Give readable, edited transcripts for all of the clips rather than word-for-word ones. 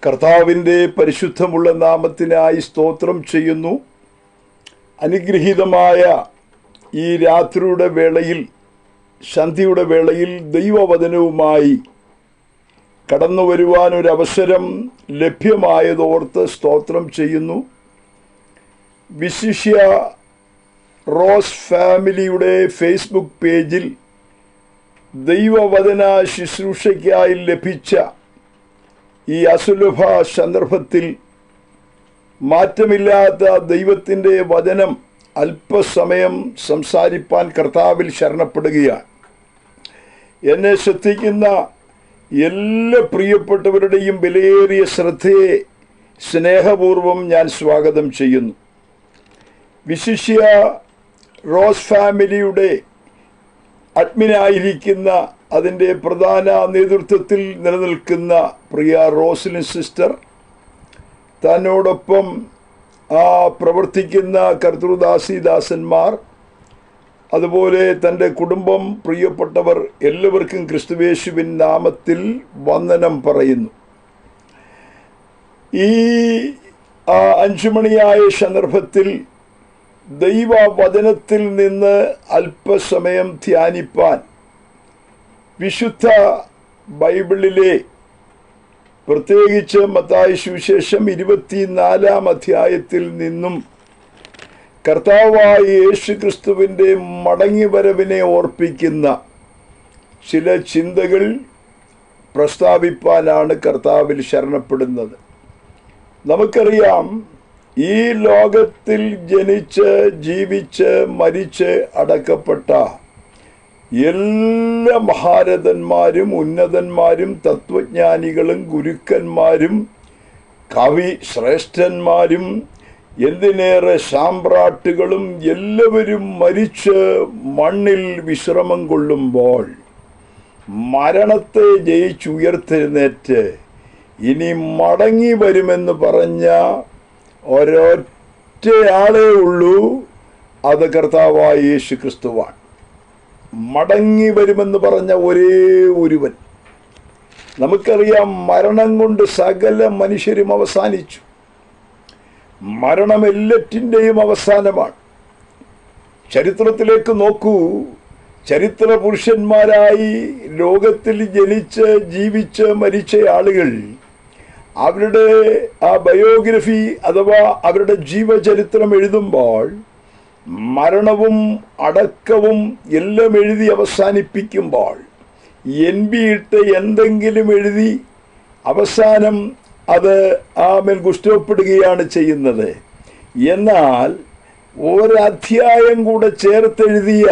കർത്താവിൻ്റെ പരിശുദ്ധമുള്ള നാമത്തിനായി സ്തോത്രം ചെയ്യുന്നു. അനുഗ്രഹീതമായ ഈ രാത്രിയുടെ വേളയിൽ, സന്ധ്യയുടെ വേളയിൽ ദൈവവചനവുമായി കടന്നു വരുവാനൊരവസരം ലഭ്യമായതോർത്ത് സ്തോത്രം ചെയ്യുന്നു. വിശിഷ്യ റോസ് ഫാമിലിയുടെ ഫേസ്ബുക്ക് പേജിൽ ദൈവവചന ശുശ്രൂഷയ്ക്കായി ലഭിച്ച ഈ അസുലഭ സന്ദർഭത്തിൽ മാറ്റമില്ലാത്ത ദൈവത്തിൻ്റെ വചനം അല്പസമയം സംസാരിപ്പാൻ കർത്താവിൽ ശരണപ്പെടുകയാണ്. എന്നെ ശ്രദ്ധിക്കുന്ന എല്ലാ പ്രിയപ്പെട്ടവരുടെയും വിലയേറിയ ശ്രദ്ധയെ സ്നേഹപൂർവം ഞാൻ സ്വാഗതം ചെയ്യുന്നു. വിശിഷ്യ റോസ് ഫാമിലിയുടെ അഡ്മിനായിരിക്കുന്ന, അതിൻ്റെ പ്രധാന നേതൃത്വത്തിൽ നിലനിൽക്കുന്ന പ്രിയ റോസ്ലിൻ സിസ്റ്റർ, തന്നോടൊപ്പം പ്രവർത്തിക്കുന്ന കർത്തൃദാസിദാസന്മാർ, അതുപോലെ തൻ്റെ കുടുംബം, പ്രിയപ്പെട്ടവർ എല്ലാവർക്കും ക്രിസ്തുയേശുവിൻ നാമത്തിൽ വന്ദനം പറയുന്നു. ഈ 5 മണിയായ സന്ദർഭത്തിൽ ദൈവവചനത്തിൽ നിന്ന് അല്പസമയം ധ്യാനിപ്പാൻ വിശുദ്ധ ബൈബിളിലെ, പ്രത്യേകിച്ച് മത്തായി സുവിശേഷം 24-ാം അധ്യായത്തിൽ നിന്നും കർത്താവായ യേശുക്രിസ്തുവിൻ്റെ മടങ്ങിവരവിനെ ഓർപ്പിക്കുന്ന ചില ചിന്തകൾ പ്രസ്താവിപ്പാനാണ് കർത്താവിൽ ശരണപ്പെടുന്നത്. നമുക്കറിയാം, ഈ ലോകത്തിൽ ജനിച്ച് ജീവിച്ച് മരിച്ച് അടക്കപ്പെട്ട എല്ലാ മഹാരഥന്മാരും ഉന്നതന്മാരും തത്വജ്ഞാനികളും ഗുരുക്കന്മാരും കവി ശ്രേഷ്ഠന്മാരും എന്തിനേറെ സാമ്രാട്ടുകളും എല്ലാവരും മരിച്ച് മണ്ണിൽ വിശ്രമം കൊള്ളുമ്പോൾ മരണത്തെ ജയിച്ചുയർത്തെഴുന്നേറ്റ് ഇനി മടങ്ങി വരുമെന്ന് പറഞ്ഞ ഒരൊറ്റയാളേ ഉള്ളൂ. അത് കർത്താവായ യേശു ക്രിസ്തുവാണ്. മടങ്ങി വരുമെന്ന് പറഞ്ഞ ഒരേ ഒരുവൻ. നമുക്കറിയാം, മരണം കൊണ്ട് സകല മനുഷ്യരും അവസാനിച്ചു. മരണം എല്ലാറ്റിൻ്റെയും അവസാനമാണ്. ചരിത്രത്തിലേക്ക് നോക്കൂ. ചരിത്ര പുരുഷന്മാരായി ലോകത്തിൽ ജനിച്ച് ജീവിച്ച് മരിച്ച ആളുകൾ, അവരുടെ ബയോഗ്രഫി അഥവാ അവരുടെ ജീവചരിത്രം എഴുതുമ്പോൾ മരണവും അടക്കവും എല്ലാം എഴുതി അവസാനിപ്പിക്കുമ്പോൾ NB ഇട്ട് എന്തെങ്കിലും എഴുതി അവസാനം അത് ആമേൽ പുഷ്ടപ്പെടുകയാണ് ചെയ്യുന്നത്. എന്നാൽ ഒരധ്യായം കൂടെ ചേർത്തെഴുതിയ,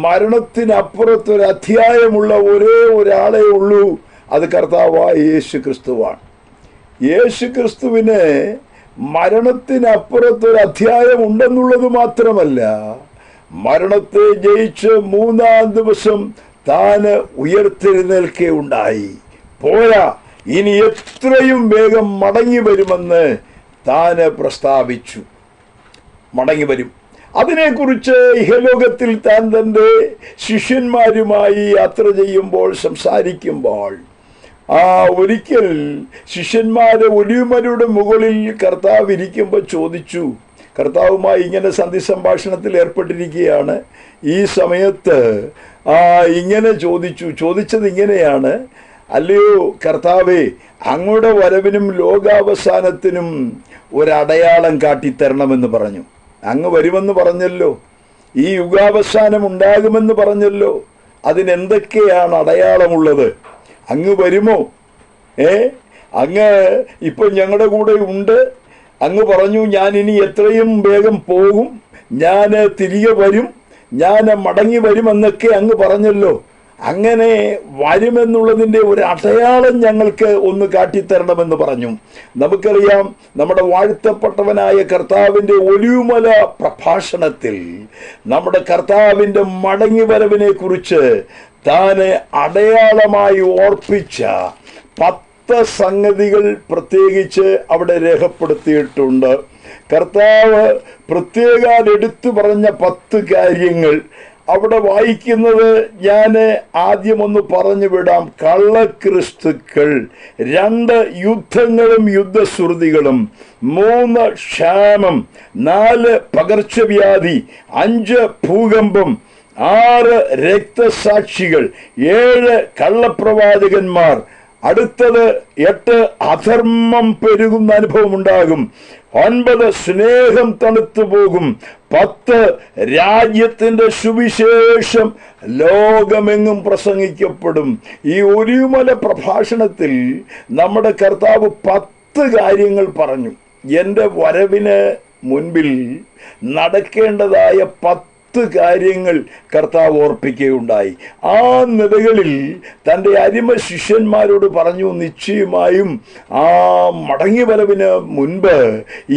മരണത്തിനപ്പുറത്തൊരു അധ്യായമുള്ള ഒരേ ഒരാളേ ഉള്ളൂ. അത് കർത്താവായ യേശു ക്രിസ്തുവാണ്. യേശു ക്രിസ്തുവിന് മരണത്തിനപ്പുറത്തൊരു അധ്യായം ഉണ്ടെന്നുള്ളത് മാത്രമല്ല, മരണത്തെ ജയിച്ച് 3-ാം ദിവസം താന് ഉയർത്തെഴുന്നേൽക്കുകയുണ്ടായി. പോരാ, ഇനി എത്രയും വേഗം മടങ്ങി വരുമെന്ന് താന് പ്രസ്താവിച്ചു. മടങ്ങി വരും. അതിനെക്കുറിച്ച് ഇഹലോകത്തിൽ താൻ തൻ്റെ ശിഷ്യന്മാരുമായി യാത്ര ചെയ്യുമ്പോൾ, സംസാരിക്കുമ്പോൾ, ഒരിക്കൽ ശിഷ്യന്മാരെ ഒലിവുമലയുടെ മുകളിൽ കർത്താവ് ഇരിക്കുമ്പോൾ ചോദിച്ചു. കർത്താവുമായി ഇങ്ങനെ സന്ധി സംഭാഷണത്തിൽ ഏർപ്പെട്ടിരിക്കുകയാണ്. ഈ സമയത്ത് ഇങ്ങനെ ചോദിച്ചത് ഇങ്ങനെയാണ്: അല്ലയോ കർത്താവേ, അങ്ങയുടെ വരവിനും ലോകാവസാനത്തിനും ഒരടയാളം കാട്ടിത്തരണമെന്ന് പറഞ്ഞു. അങ്ങ് വരുമെന്ന് പറഞ്ഞല്ലോ, ഈ യുഗാവസാനം ഉണ്ടാകുമെന്ന് പറഞ്ഞല്ലോ. അതിനെന്തൊക്കെയാണ് അടയാളമുള്ളത്? അങ്ങ് വരുമോ? അങ്ങ് ഇപ്പോൾ ഞങ്ങളുടെ കൂടെ ഉണ്ട്. അങ്ങ് പറഞ്ഞു, ഞാൻ ഇനി എത്രയും വേഗം പോകും, ഞാൻ തിരികെ വരും, ഞാൻ മടങ്ങി വരുമെന്നൊക്കെ അങ്ങ് പറഞ്ഞല്ലോ. അങ്ങനെ വരുമെന്നുള്ളതിൻ്റെ ഒരു അടയാളം ഞങ്ങൾക്ക് ഒന്ന് കാട്ടിത്തരണമെന്ന് പറഞ്ഞു. നമുക്കറിയാം, നമ്മുടെ വാഴ്ത്തപ്പെട്ടവനായ കർത്താവിൻ്റെ ഒലിവുമല പ്രഭാഷണത്തിൽ നമ്മുടെ കർത്താവിൻ്റെ മടങ്ങി വരവിനെ കുറിച്ച് താനെ അടയാളമായി ഓർപ്പിച്ച 10 സംഗതികൾ പ്രത്യേകിച്ച് അവിടെ രേഖപ്പെടുത്തിയിട്ടുണ്ട്. കർത്താവ് പ്രത്യേകം എടുത്തു പറഞ്ഞ 10 കാര്യങ്ങൾ അവിടെ വായിക്കുന്നത് ഞാൻ ആദ്യം ഒന്ന് പറഞ്ഞു വിടാം. കള്ളക്രിസ്തുക്കൾ, 2 യുദ്ധങ്ങളും യുദ്ധശ്രുതികളും, 3 ക്ഷാമം, 4 പകർച്ചവ്യാധി, 5 ഭൂകമ്പം, 6 രക്തസാക്ഷികൾ, 7 കള്ളപ്രവാചകന്മാർ, അടുത്തത് 8 അധർമ്മം പെരുകുന്ന അനുഭവം ഉണ്ടാകും, 9 സ്നേഹം തണുത്തു പോകും, 10 രാജ്യത്തിന്റെ സുവിശേഷം ലോകമെങ്ങും പ്രസംഗിക്കപ്പെടും. ഈ ഒലിവുമല പ്രഭാഷണത്തിൽ നമ്മുടെ കർത്താവ് 10 കാര്യങ്ങൾ പറഞ്ഞു. എൻ്റെ വരവിന് മുൻപിൽ നടക്കേണ്ടതായ 10 കാര്യങ്ങൾ കർത്താവ് ഓർപ്പിക്കുകയുണ്ടായി. ആ നിലകളിൽ തൻ്റെ അരിമ ശിഷ്യന്മാരോട് പറഞ്ഞു, നിശ്ചയമായും ആ മടങ്ങി വരവിന് മുൻപ്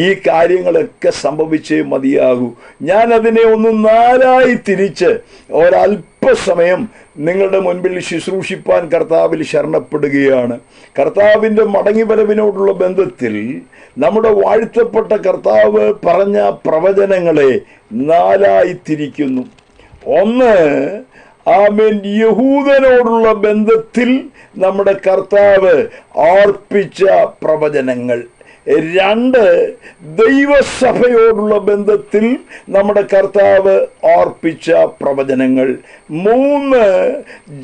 ഈ കാര്യങ്ങളൊക്കെ സംഭവിച്ചേ മതിയാകൂ. ഞാൻ അതിനെ ഒന്ന് 4ആയി തിരിച്ച് ഒരല്പസമയം നിങ്ങളുടെ മുൻപിൽ ശുശ്രൂഷിപ്പാൻ കർത്താവിൽ ശരണപ്പെടുകയാണ്. കർത്താവിൻ്റെ മടങ്ങി വരവിനോടുള്ള ബന്ധത്തിൽ നമ്മുടെ വാഴ്ത്തപ്പെട്ട കർത്താവ് പറഞ്ഞ പ്രവചനങ്ങളെ 4ആയി തിരിക്കുന്നു. ഒന്ന്, ആമേൻ, യഹൂദനോടുള്ള ബന്ധത്തിൽ നമ്മുടെ കർത്താവ് ഓർപ്പിച്ച പ്രവചനങ്ങൾ. 2, ദൈവസഭയോടുള്ള ബന്ധത്തിൽ നമ്മുടെ കർത്താവ് ഓർപ്പിച്ച പ്രവചനങ്ങൾ. 3,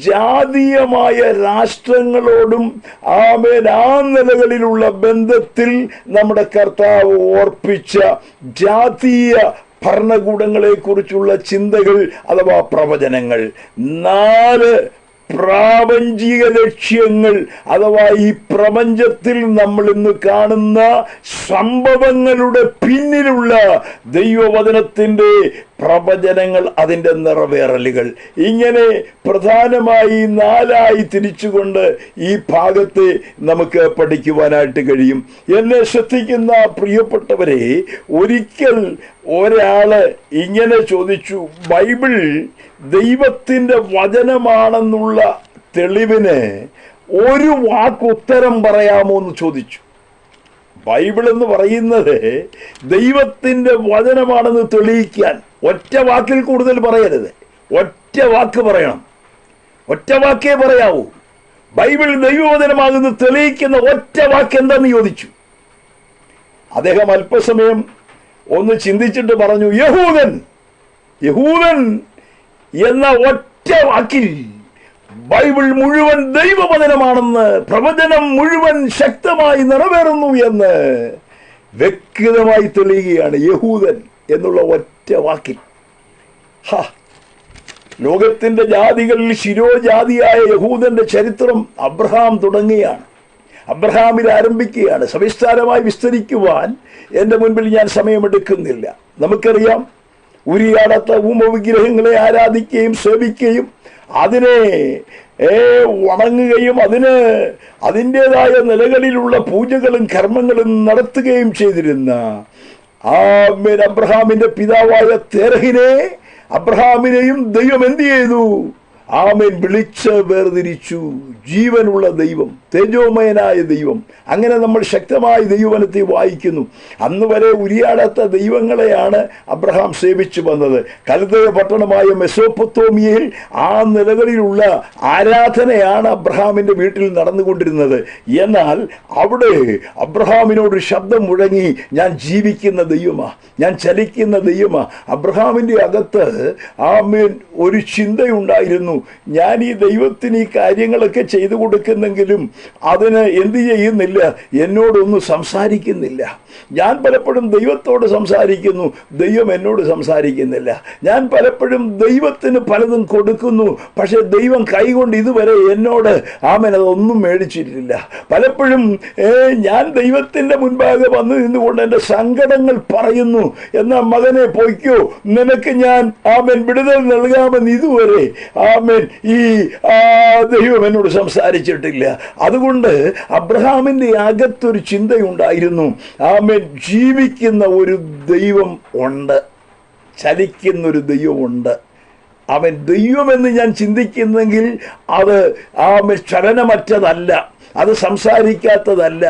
ജാതീയമായ രാഷ്ട്രങ്ങളോടും ആമേൻ ആ നിലകളിലുള്ള ബന്ധത്തിൽ നമ്മുടെ കർത്താവ് ഓർപ്പിച്ച ജാതീയ ഭരണകൂടങ്ങളെ കുറിച്ചുള്ള ചിന്തകൾ അഥവാ പ്രവചനങ്ങൾ. 4, പ്രാപഞ്ചിക ലക്ഷ്യങ്ങൾ അഥവാ ഈ പ്രപഞ്ചത്തിൽ നമ്മൾ ഇന്ന് കാണുന്ന സംഭവങ്ങളുടെ പിന്നിലുള്ള ദൈവവചനത്തിൻ്റെ പ്രവചനങ്ങൾ, അതിൻ്റെ നിറവേറലുകൾ. ഇങ്ങനെ പ്രധാനമായി 4ആയി തിരിച്ചുകൊണ്ട് ഈ ഭാഗത്തെ നമുക്ക് പഠിക്കുവാനായിട്ട് കഴിയും. എന്നെ ശ്രദ്ധിക്കുന്ന പ്രിയപ്പെട്ടവരെ, ഒരിക്കൽ ഒരാള് ഇങ്ങനെ ചോദിച്ചു, ബൈബിൾ ദൈവത്തിൻ്റെ വചനമാണെന്നുള്ള തെളിവിന് ഒരു വാക്ക് ഉത്തരം പറയാമോ എന്ന് ചോദിച്ചു. ബൈബിൾ എന്ന് പറയുന്നത് ദൈവത്തിൻ്റെ വചനമാണെന്ന് തെളിയിക്കാൻ ഒറ്റ വാക്കിൽ കൂടുതൽ പറയരുത്, ഒറ്റ വാക്ക് പറയണം, ഒറ്റ വാക്കേ പറയാവൂ. ബൈബിൾ ദൈവവചനമാകുന്നത് തെളിയിക്കുന്ന ഒറ്റ വാക്ക് എന്താന്ന് ചോദിച്ചു. അദ്ദേഹം അല്പസമയം ഒന്ന് ചിന്തിച്ചിട്ട് പറഞ്ഞു, യഹൂദൻ. യഹൂദൻ എന്ന ഒറ്റ വാക്കിൽ ബൈബിൾ മുഴുവൻ ദൈവവചനമാണെന്ന്, പ്രവചനം മുഴുവൻ ശക്തമായി നിറവേറുന്നു എന്ന് വ്യക്തമായി തെളിയുകയാണ്. യഹൂദൻ എന്നുള്ള ഒറ്റ വാക്കിൽ. ലോകത്തിന്റെ ജാതികളിൽ ശിരോജാതിയായ യഹൂദന്റെ ചരിത്രം അബ്രഹാം തുടങ്ങുകയാണ്, അബ്രഹാമിൽ ആരംഭിക്കുകയാണ്. സവിസ്താരമായി വിസ്തരിക്കുവാൻ എൻ്റെ മുൻപിൽ ഞാൻ സമയമെടുക്കുന്നില്ല. നമുക്കറിയാം, ഉരിയാടത്ത ഉപവിഗ്രഹങ്ങളെ ആരാധിക്കുകയും സേവിക്കുകയും അതിനെ വണങ്ങുകയും അതിൻ്റെതായ നിലകളിലുള്ള പൂജകളും കർമ്മങ്ങളും നടത്തുകയും ചെയ്തിരുന്ന അബ്രഹാമിന്റെ പിതാവായ തേരഹിനെ, അബ്രഹാമിനെയും ദൈവം എന്ത് ചെയ്തു? ആമേൻ വിളിച്ച് വേർതിരിച്ചു. ജീവനുള്ള ദൈവം, തേജോമയനായ ദൈവം. അങ്ങനെ നമ്മൾ ശക്തമായി ദൈവവചനത്തിൽ വായിക്കുന്നു. അന്ന് വരെ ഉരിയാടാത്ത ദൈവങ്ങളെയാണ് അബ്രഹാം സേവിച്ചു വന്നത്. കൽദയ പട്ടണമായ മെസോപ്പൊത്തോമിയയിൽ ആ നിലകളിലുള്ള ആരാധനയാണ് അബ്രഹാമിൻ്റെ വീട്ടിൽ നടന്നുകൊണ്ടിരുന്നത്. എന്നാൽ അവിടെ അബ്രഹാമിനോട് ശബ്ദം മുഴങ്ങി, ഞാൻ ജീവിക്കുന്ന ദൈവമാ, ഞാൻ ചലിക്കുന്ന ദൈവമാ. അബ്രഹാമിൻ്റെ അകത്ത് ആമേൻ ഒരു ചിന്തയുണ്ടായിരുന്നു, ഞാൻ ഈ ദൈവത്തിന് ഈ കാര്യങ്ങളൊക്കെ ചെയ്തു കൊടുക്കുന്നെങ്കിലും അതിന് എന്ത് ചെയ്യുന്നില്ല, എന്നോടൊന്നും സംസാരിക്കുന്നില്ല. ഞാൻ പലപ്പോഴും ദൈവത്തോട് സംസാരിക്കുന്നു, ദൈവം എന്നോട് സംസാരിക്കുന്നില്ല. ഞാൻ പലപ്പോഴും ദൈവത്തിന് പലതും കൊടുക്കുന്നു, പക്ഷെ ദൈവം കൈകൊണ്ട് ഇതുവരെ എന്നോട് ആമേൻ അതൊന്നും മേടിച്ചിട്ടില്ല. പലപ്പോഴും ഞാൻ ദൈവത്തിൻ്റെ മുൻപാകെ വന്നു നിന്നുകൊണ്ട് എൻ്റെ സങ്കടങ്ങൾ പറയുന്നു, എന്നാൽ മകനെ പൊയ്ക്കോ, നിനക്ക് ഞാൻ ആമേൻ വിടുതൽ നൽകാമെന്ന് ഇതുവരെ ആമേൻ ഈ ദൈവം എന്നോട് സംസാരിച്ചിട്ടില്ല. അതുകൊണ്ട് അബ്രഹാമിൻ്റെ അകത്തൊരു ചിന്തയുണ്ടായിരുന്നു, ആമേൻ ജീവിക്കുന്ന ഒരു ദൈവം ഉണ്ട്, ചലിക്കുന്നൊരു ദൈവമുണ്ട്. അവൻ ദൈവമെന്ന് ഞാൻ ചിന്തിക്കുന്നെങ്കിൽ അത് ആമേൻ ചലനമറ്റതല്ല, അത് സംസാരിക്കാത്തതല്ല,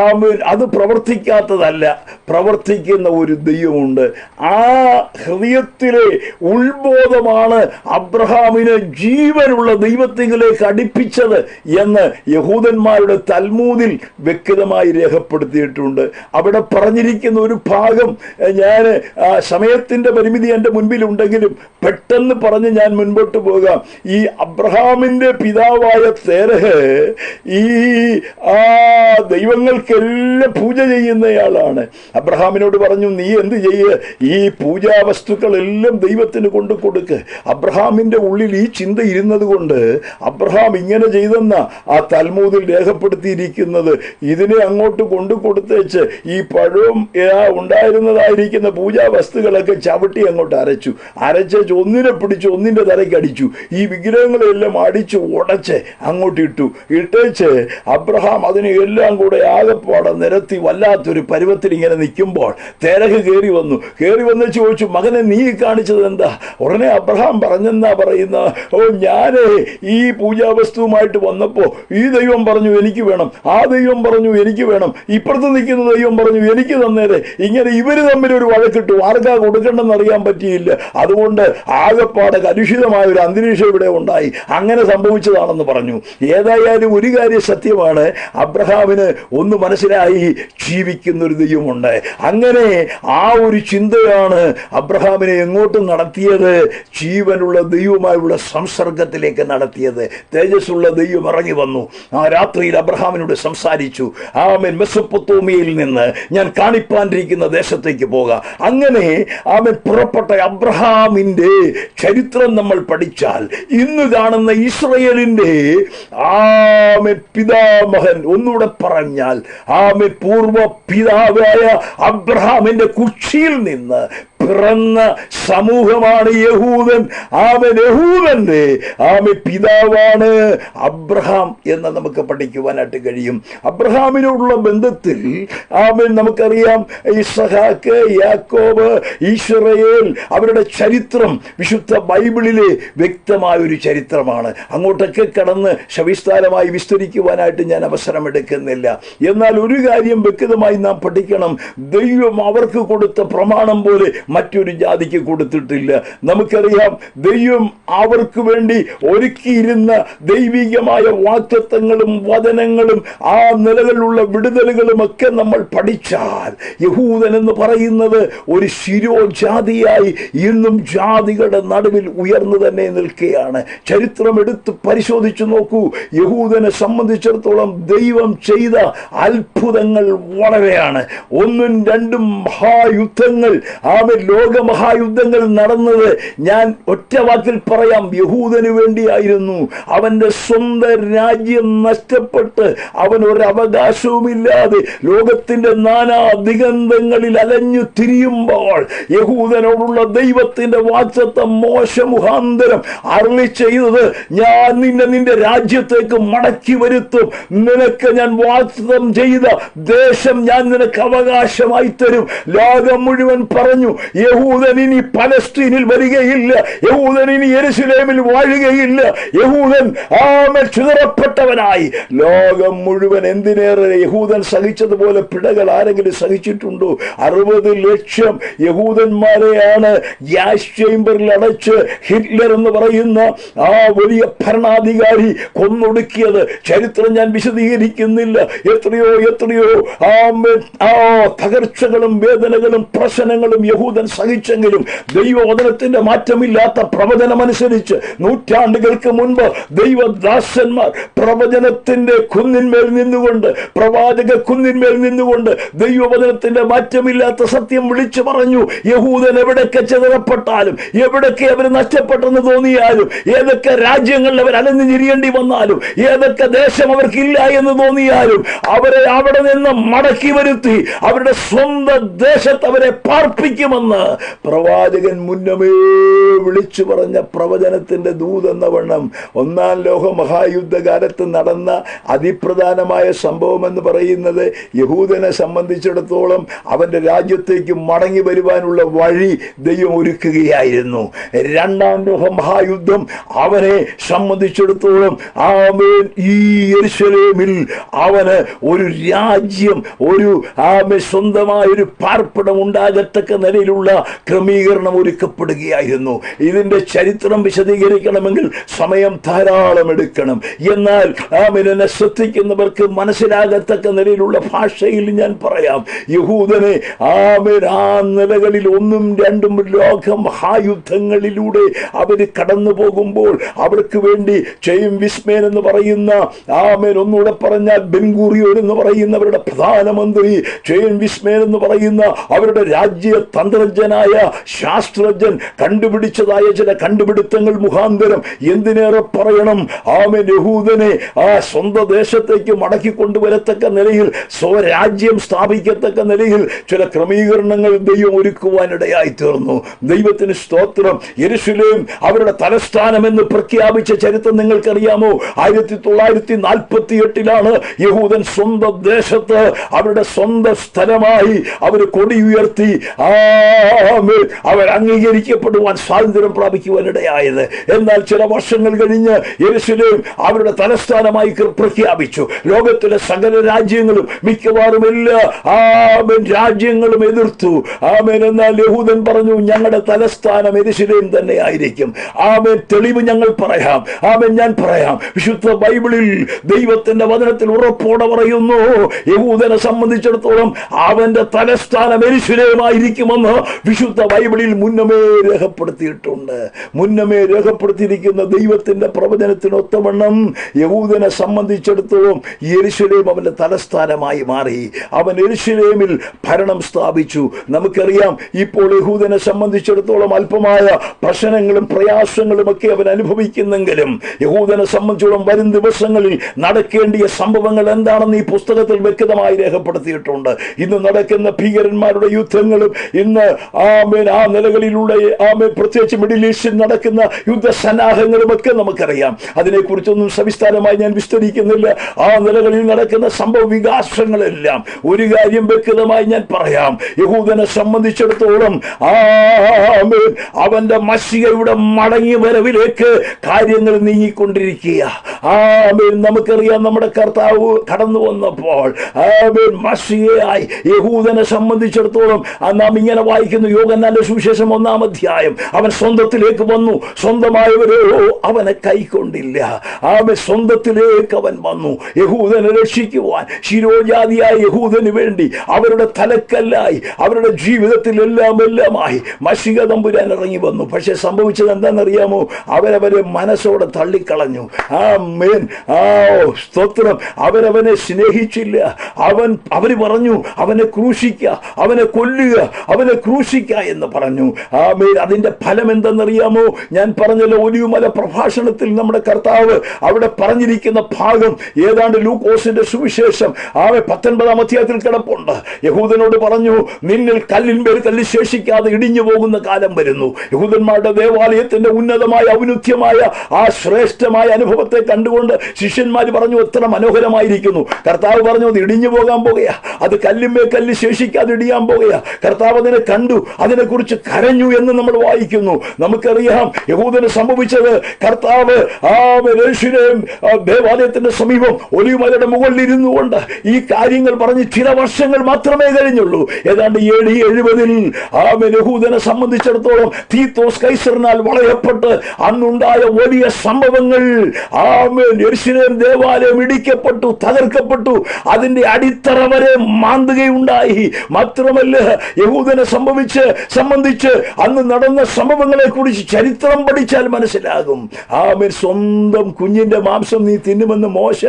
ആമേൻ, അത് പ്രവർത്തിക്കാത്തതല്ല, പ്രവർത്തിക്കുന്ന ഒരു ദൈവമുണ്ട്. ആ ഹൃദയത്തിലെ ഉത്ബോധമാണ് അബ്രഹാമിനെ ജീവനുള്ള ദൈവത്തിലേക്ക് അടുപ്പിച്ചത് എന്ന് യഹൂദന്മാരുടെ തൽമൂദിൽ വ്യക്തമായി രേഖപ്പെടുത്തിയിട്ടുണ്ട്. അവിടെ പറഞ്ഞിരിക്കുന്ന ഒരു ഭാഗം ഞാൻ സമയത്തിൻ്റെ പരിമിതി എൻ്റെ മുൻപിലുണ്ടെങ്കിലും പെട്ടെന്ന് പറഞ്ഞ് ഞാൻ മുൻപോട്ട് പോകാം. ഈ അബ്രഹാമിൻ്റെ പിതാവായ തേരഹ് ഈ ദൈവങ്ങൾക്കെല്ലാം പൂജ ചെയ്യുന്നയാളാണ്. അബ്രഹാമിനോട് പറഞ്ഞു, നീ എന്ത് ചെയ്യ്, ഈ പൂജാ വസ്തുക്കളെല്ലാം ദൈവത്തിന് കൊണ്ടു കൊടുക്ക്. അബ്രഹാമിൻ്റെ ഉള്ളിൽ ഈ ചിന്ത ഇരുന്നത് കൊണ്ട് അബ്രഹാം ഇങ്ങനെ ചെയ്തെന്ന ആ തൽമൂദിൽ രേഖപ്പെടുത്തിയിരിക്കുന്നത്. ഇതിനെ അങ്ങോട്ട് കൊണ്ടു കൊടുത്തേച്ച് ഈ പഴവും ഉണ്ടായിരുന്നതായിരിക്കുന്ന പൂജാ വസ്തുക്കളൊക്കെ ചവിട്ടി അങ്ങോട്ട് അരച്ച് ഒന്നിനെ പിടിച്ച് ഒന്നിൻ്റെ തലയ്ക്ക് അടിച്ചു. ഈ വിഗ്രഹങ്ങളെല്ലാം അടിച്ച് ഉടച്ച് അങ്ങോട്ട് ഇട്ടേച്ച് അബ്രഹാം അതിനെ എല്ലാം കൂടെ ആകെപ്പാടെ നിരത്തി വല്ലാത്തൊരു പരുവത്തിൽ ഇങ്ങനെ നിൽക്കുമ്പോൾ തേരഹ് കയറി വന്ന് ചോദിച്ചു, മകനെ നീ കാണിച്ചത് എന്താ? ഉടനെ അബ്രഹാം പറഞ്ഞെന്നാ പറയുന്ന, ഞാനേ ഈ പൂജാവസ്തുവുമായിട്ട് വന്നപ്പോൾ ഈ ദൈവം പറഞ്ഞു എനിക്ക് വേണം, ആ ദൈവം പറഞ്ഞു എനിക്ക് വേണം, ഇപ്പുറത്ത് നിൽക്കുന്ന ദൈവം പറഞ്ഞു എനിക്ക് തന്നേരെ. ഇങ്ങനെ ഇവര് തമ്മിൽ ഒരു വഴക്കിട്ടു, ആർക്കാ കൊടുക്കണ്ടെന്ന് അറിയാൻ പറ്റിയില്ല. അതുകൊണ്ട് ആകെപ്പാടെ കലുഷിതമായ ഒരു അന്തരീക്ഷം ഇവിടെ ഉണ്ടായി. അങ്ങനെ സംഭവിച്ചതാണെന്ന് പറഞ്ഞു. ഏതായാലും ഒരു കാര്യം സത്യമാണ്, അബ്രഹാമിന് ഒന്ന് മനസ്സിലായി, ജീവിക്കുന്നൊരു ദൈവമുണ്ട്. അങ്ങനെ ആ ഒരു ചിന്തയാണ് അബ്രഹാമിനെ എങ്ങോട്ടും നടത്തിയത്, ജീവനുള്ള ദൈവമായുള്ള സംസർഗത്തിലേക്ക് നടത്തിയത്. തേജസ്സുള്ള ദൈവം ഇറങ്ങി വന്നു. ആ രാത്രിയിൽ അബ്രഹാമിനോട് സംസാരിച്ചു, ആമേൻ, മെസൊപ്പൊത്താമിയയിൽ നിന്ന് ഞാൻ കാണിപ്പാനിരിക്കുന്ന ദേശത്തേക്ക് പോകാം. അങ്ങനെ ആമേൻ പുറപ്പെട്ട അബ്രഹാമിൻ്റെ ചരിത്രം നമ്മൾ പഠിച്ചാൽ ഇന്ന് കാണുന്ന ഇസ്രയേലിൻ്റെ ആമേൻ പിതാമഹൻ, ഒന്നുകൂടെ പറഞ്ഞാൽ ആമേൻ പൂർവ്വ പിതാവായ അബ്രഹാമിൻ്റെ കുക്ഷിയിൽ നിന്ന് പിറന്ന സമൂഹമാണ് യഹൂദൻ. യഹൂദന്റെ പിതാവാണ് അബ്രഹാം എന്ന് നമുക്ക് പഠിക്കുവാനായിട്ട് കഴിയും. അബ്രഹാമിനോടുള്ള ബന്ധത്തിൽ നമുക്കറിയാം, ഇസ്ഹാക്ക്, യാക്കോബ്, ഇസ്രായേൽ, അവരുടെ ചരിത്രം വിശുദ്ധ ബൈബിളിലെ വ്യക്തമായൊരു ചരിത്രമാണ്. അങ്ങോട്ടൊക്കെ കടന്ന് സവിസ്താരമായി വിസ്തരിക്കുവാനായിട്ട് ഞാൻ അവസരമെടുക്കുന്നില്ല. എന്നാൽ ഒരു കാര്യം വ്യക്തമായി നാം പഠിക്കണം, ദൈവം അവർക്ക് കൊടുത്ത പ്രമാണം പോലെ മറ്റൊരു ജാതിക്ക് കൊടുത്തിട്ടില്ല. നമുക്കറിയാം, ദൈവം അവർക്ക് വേണ്ടി ഒരുക്കിയിരുന്ന ദൈവികമായ വാഗ്ദത്തങ്ങളും വചനങ്ങളും ആ നിലകളിലുള്ള വിടുതലുകളും ഒക്കെ നമ്മൾ പഠിച്ചാൽ യഹൂദൻ എന്ന് പറയുന്നത് ഒരു ശിരോജാതിയായി ഇന്നും ജാതികളുടെ നടുവിൽ ഉയർന്നു തന്നെ നിൽക്കുകയാണ്. ചരിത്രം എടുത്ത് പരിശോധിച്ചു നോക്കൂ. യഹൂദനെ സംബന്ധിച്ചിടത്തോളം ദൈവം ചെയ്ത അത്ഭുതങ്ങൾ വളരെയാണ്. ഒന്നും രണ്ടും മഹായുദ്ധങ്ങൾ, ലോകമഹായുദ്ധങ്ങൾ നടന്നത് ഞാൻ ഒറ്റ വാക്കിൽ പറയാം, യഹൂദന് വേണ്ടിയായിരുന്നു. അവന്റെ സ്വന്തം രാജ്യം നഷ്ടപ്പെട്ട് അവൻ ഒരു അവകാശവുമില്ലാതെ ലോകത്തിന്റെ നാനാ ദിഗന്ധങ്ങളിൽ അലഞ്ഞു തിരിയുമ്പോൾ യഹൂദനോടുള്ള ദൈവത്തിന്റെ വാഗ്ദത്തം മോശെ മുഖാന്തരം അരുളി ചെയ്തത്, ഞാൻ നിന്റെ രാജ്യത്തേക്ക് മടക്കി വരുത്തും, നിനക്ക് ഞാൻ വാഗ്ദത്തം ചെയ്ത ദേശം ഞാൻ നിനക്ക് അവകാശമായി തരും. ലോകം മുഴുവൻ പറഞ്ഞു, യഹൂദൻ ഇനി പലസ്തീനിൽ വരികയില്ല, യഹൂദൻ ഇനി യെരുശലേമിൽ വാഴുകയില്ല, യഹൂദൻ ചിതറപ്പെട്ടവനായി. ലോകം മുഴുവൻ എന്തിനേറെ യഹൂദൻ സഹിച്ചതുപോലെ പിഴകൾ ആരെങ്കിലും സഹിച്ചിട്ടുണ്ടോ? 60 ലക്ഷം യഹൂദന്മാരെയാണ് ഗ്യാസ് ചേംബറിൽ അടച്ച് ഹിറ്റ്ലർ എന്ന് പറയുന്ന ആ വലിയ ഭരണാധികാരി കൊന്നൊടുക്കിയത്. ചരിത്രം ഞാൻ വിശദീകരിക്കുന്നില്ല. എത്രയോ തകർച്ചകളും വേദനകളും പ്രശ്നങ്ങളും യഹൂദൻ സഹിച്ചെങ്കിലും ദൈവവചനത്തിന്റെ മാറ്റമില്ലാത്ത പ്രവചനമനുസരിച്ച് നൂറ്റാണ്ടുകൾക്ക് മുൻപ് ദൈവദാസന്മാർ പ്രവചനത്തിന്റെ കുന്നിന്മേൽ നിന്നുകൊണ്ട്, പ്രവാചക കുന്നിന്മേൽ നിന്നുകൊണ്ട് ദൈവവചനത്തിന്റെ മാറ്റമില്ലാത്ത സത്യം വിളിച്ചു പറഞ്ഞു. യഹൂദൻ എവിടൊക്കെ ചിതറപ്പെട്ടാലും, എവിടൊക്കെ അവർ നഷ്ടപ്പെട്ടെന്ന് തോന്നിയാലും, ഏതൊക്കെ രാജ്യങ്ങളിൽ അവർ അലഞ്ഞു തിരിയേണ്ടി വന്നാലും, ഏതൊക്കെ ദേശം അവർക്കില്ല എന്ന് തോന്നിയാലും അവരെ അവിടെ നിന്ന് മടക്കി വരുത്തി അവരുടെ സ്വന്തം ദേശത്ത് അവരെ പാർപ്പിക്കുമെന്ന് എന്ന് പ്രവാചകൻ മുന്നമേ വിളിച്ചു പറഞ്ഞ പ്രവചനത്തിന്റെ ദൂതെന്ന വണ്ണം ഒന്നാം ലോക മഹായുദ്ധകാലത്ത് നടന്ന അതിപ്രധാനമായ സംഭവം എന്ന് പറയുന്നത് യഹൂദനെ സംബന്ധിച്ചിടത്തോളം അവന്റെ രാജ്യത്തേക്ക് മടങ്ങി വരുവാനുള്ള വഴി ദൈവം ഒരുക്കുകയായിരുന്നു. രണ്ടാം ലോക മഹായുദ്ധം അവനെ സംബന്ധിച്ചിടത്തോളം ആമേൻ ഈ യെരൂശലേമിൽ അവന് ഒരു രാജ്യം, ഒരു സ്വന്തമായ ഒരു പാർപ്പിടം ഉണ്ടാകത്തക്ക നിലയിലുള്ള ക്രമീകരണം ഒരുക്കപ്പെടുകയായിരുന്നു. ഇതിന്റെ ചരിത്രം വിശദീകരിക്കണമെങ്കിൽ സമയം ധാരാളം എടുക്കണം. എന്നാൽ എന്നെ ശ്രദ്ധിക്കുന്നവർക്ക് മനസ്സിലാകത്തക്ക നിലയിലുള്ള ഭാഷയിൽ ഞാൻ പറയാം. യഹൂദനെ ആ നിലകളിൽ ഒന്നും രണ്ടും ലോക മഹായുദ്ധങ്ങളിലൂടെ അവര് കടന്നു പോകുമ്പോൾ അവർക്ക് വേണ്ടി ചെയിൻ വിസ്മേൻ എന്ന് പറയുന്ന ഒന്നുകൂടെ പറഞ്ഞാൽ ബെൻഗൂറിയോൻ എന്ന് പറയുന്നവരുടെ പ്രധാനമന്ത്രി, ചെയിൻ വിസ്മേൻ എന്ന് പറയുന്ന അവരുടെ രാജ്യ തന്ത്രജ്ഞനായ ശാസ്ത്രജ്ഞൻ കണ്ടുപിടിച്ചതായ ചില കണ്ടുപിടുത്തങ്ങൾ മുഖാന്തരം എന്തിനേറെ പറയണം, യഹൂദനെ സ്വന്തം ദേശത്തേക്ക് മടക്കി കൊണ്ടുവരത്തക്ക നിലയിൽ സ്വരാജ്യം സ്ഥാപിക്കത്തക്ക നിലയിൽ ചില ക്രമീകരണങ്ങൾ ദൈവം ഒരുക്കുവാനിടയായി തീർന്നു. ദൈവത്തിന് സ്തോത്രം. യെരൂശലേം അവരുടെ തലസ്ഥാനം എന്ന് പ്രഖ്യാപിച്ച ചരിത്രം നിങ്ങൾക്കറിയാമോ? 1948 യഹൂദൻ സ്വന്തം ദേശത്ത് അവരുടെ സ്വന്തം സ്ഥലമായി അവർ കൊടി ഉയർത്തി അവർ അംഗീകരിക്കപ്പെടുവാൻ സ്വാതന്ത്ര്യം പ്രാപിക്കുവാനിടയായത്. എന്നാൽ ചില വർഷങ്ങൾ കഴിഞ്ഞ് യെരൂശലേം അവരുടെ തലസ്ഥാനമായി പ്രഖ്യാപിച്ചു. ലോകത്തിലെ സകല രാജ്യങ്ങളും മിക്കവാറും എല്ലാ രാജ്യങ്ങളും എതിർത്തു. എന്നാൽ യഹൂദൻ പറഞ്ഞു, ഞങ്ങളുടെ തലസ്ഥാനം യെരൂശലേം തന്നെ ആയിരിക്കും. തെളിവ് ഞങ്ങൾ പറയാം. ഞാൻ പറയാം. വിശുദ്ധ ബൈബിളിൽ ദൈവത്തിന്റെ വചനത്തിൽ ഉറപ്പോടെ പറയുന്നു, യഹൂദനെ സംബന്ധിച്ചിടത്തോളം അവന്റെ തലസ്ഥാനം യെരൂശലേമായിരിക്കുമെന്ന് വിശുദ്ധ ബൈബിളിൽ മുന്നമേ രേഖപ്പെടുത്തിയിട്ടുണ്ട്. മുന്നമേ രേഖപ്പെടുത്തിയിരിക്കുന്ന ദൈവത്തിന്റെ പ്രവചനത്തിനൊത്തവണ്ണം യഹൂദനെ സംബന്ധിച്ചിടത്തോളം യെരൂശലേം അവന്റെ തലസ്ഥാനമായി മാറി. അവൻ യെരൂശലേമിൽ ഭരണം സ്ഥാപിച്ചു. നമുക്കറിയാം, ഇപ്പോൾ യഹൂദനെ സംബന്ധിച്ചിടത്തോളം അല്പമായ പ്രശ്നങ്ങളും പ്രയാസങ്ങളും ഒക്കെ അവൻ അനുഭവിക്കുന്നെങ്കിലും യഹൂദനെ സംബന്ധിച്ചോളം വരും ദിവസങ്ങളിൽ നടക്കേണ്ടിയ സംഭവങ്ങൾ എന്താണെന്ന് ഈ പുസ്തകത്തിൽ വ്യക്തമായി രേഖപ്പെടുത്തിയിട്ടുണ്ട്. ഇന്ന് നടക്കുന്ന ഭീകരന്മാരുടെ യുദ്ധങ്ങളും ഇന്ന് ആ നിലകളിലൂടെ പ്രത്യേകിച്ച് മിഡിൽ ഈസ്റ്റിൽ നടക്കുന്ന യുദ്ധസന്നാഹങ്ങളും ഒക്കെ നമുക്കറിയാം. അതിനെക്കുറിച്ചൊന്നും സവിസ്താരമായി ഞാൻ വിസ്തരിക്കുന്നില്ല. ആ നിലകളിൽ നടക്കുന്ന സംഭവ വികാസങ്ങളെല്ലാം ഒരു കാര്യം വ്യക്തമായി ഞാൻ പറയാം. യഹൂദനെ സംബന്ധിച്ചിടത്തോളം അവന്റെ മശിഹയുടെ മടങ്ങി വരവിലേക്ക് കാര്യങ്ങൾ നീങ്ങിക്കൊണ്ടിരിക്കുക. നമുക്കറിയാം, നമ്മുടെ കർത്താവ് കടന്നു വന്നപ്പോൾ മശിഹയായി യഹൂദനെ സംബന്ധിച്ചിടത്തോളം നാം ഇങ്ങനെ വായിക്കുന്നു. യോഹന്നാന്റെ സുവിശേഷം 1-ാം അധ്യായം. അവൻ സ്വന്തത്തിലേക്ക് വന്നു, സ്വന്തമായവരോ അവനെ കൈക്കൊണ്ടില്ല. സ്വന്തത്തിലേക്ക് അവൻ വന്നു യഹൂദനെ രക്ഷിക്കുവാൻ. ശിരോജാതിയായ യഹൂദന് വേണ്ടി അവരുടെ തലക്കല്ലായി അവരുടെ ജീവിതത്തിൽ എല്ലാമായി മശിഹ തമ്പുരാൻ ഇറങ്ങി വന്നു. പക്ഷെ സംഭവിച്ചത് എന്താണെന്നറിയാമോ? അവരവരെ മനസ്സോടെ തള്ളിക്കളഞ്ഞു. സ്തോത്രം. അവരവനെ സ്നേഹിച്ചില്ല. അവര് പറഞ്ഞു, അവനെ ക്രൂശിക്ക, അവനെ കൊല്ലുക, അവനെ ക്രൂശിക്ക എന്ന് പറഞ്ഞു. അതിന്റെ ഫലം എന്തെന്നറിയാമോ? ഞാൻ പറഞ്ഞല്ലോ, ഒലിവുമല പ്രഭാഷണത്തിൽ നമ്മുടെ കർത്താവ് അവിടെ പറഞ്ഞിരിക്കുന്ന ഭാഗം ഏതാണ്ട് ലൂക്കോസിന്റെ സുവിശേഷം 19-ാം അധ്യായത്തിൽ കിടപ്പുണ്ട്. യഹൂദനോട് പറഞ്ഞു, നിന്നിൽ കല്ലിന്മേൽ കല്ല് ശേഷിക്കാതെ ഇടിഞ്ഞു പോകുന്ന കാലം വരുന്നു. യഹൂദന്മാരുടെ ദേവാലയത്തിന്റെ ഉന്നതമായ ഔന്നത്യമായ ആ ശ്രേഷ്ഠമായ അനുഭവത്തെ കണ്ടുകൊണ്ട് ശിഷ്യന്മാർ പറഞ്ഞു, എത്ര മനോഹരമായിരിക്കുന്നു. കർത്താവ് പറഞ്ഞു, അത് ഇടിഞ്ഞു പോകാൻ പോകുകയാ, അത് കല്ലിന്മേൽ കല്ല് ശേഷിക്കാതെ ഇടിയാൻ പോകുകയാ. കർത്താവ് അതിനെ കണ്ടു, അതിനെക്കുറിച്ച് കരഞ്ഞു എന്ന് നമ്മൾ വായിക്കുന്നു. നമുക്കറിയാം യഹൂദന് സംഭവിച്ചത്. കർത്താവ് യെരൂശലേം ദേവാലയത്തിന്റെ സമീപം ഒലിവുമലയുടെ മുകളിൽ ഇരുന്നു കൊണ്ട് ഈ കാര്യങ്ങൾ പറഞ്ഞ് ചില വർഷങ്ങൾ മാത്രമേ കഴിഞ്ഞുള്ളൂ. ഏതാണ്ട് AD 70 യഹൂദനെ സംബന്ധിച്ചിടത്തോളം തീത്തോസ് കൈസറിനാൽ വളയപ്പെട്ട് അന്നുണ്ടായ വലിയ സംഭവങ്ങൾ. യെരൂശലേം ദേവാലയം ഇടിക്കപ്പെട്ടു, തകർക്കപ്പെട്ടു, അതിന്റെ അടിത്തറ വരെ മാന്തുകയുണ്ടായി. മാത്രമല്ല, യഹൂദനെ സംബന്ധിച്ച് അന്ന് നടന്ന സംഭവങ്ങളെ കുറിച്ച് ചരിത്രം പഠിച്ചാൽ മനസ്സിലാകും. സ്വന്തം കുഞ്ഞിന്റെ മാംസം നീ തിന്നുമെന്ന് മോശ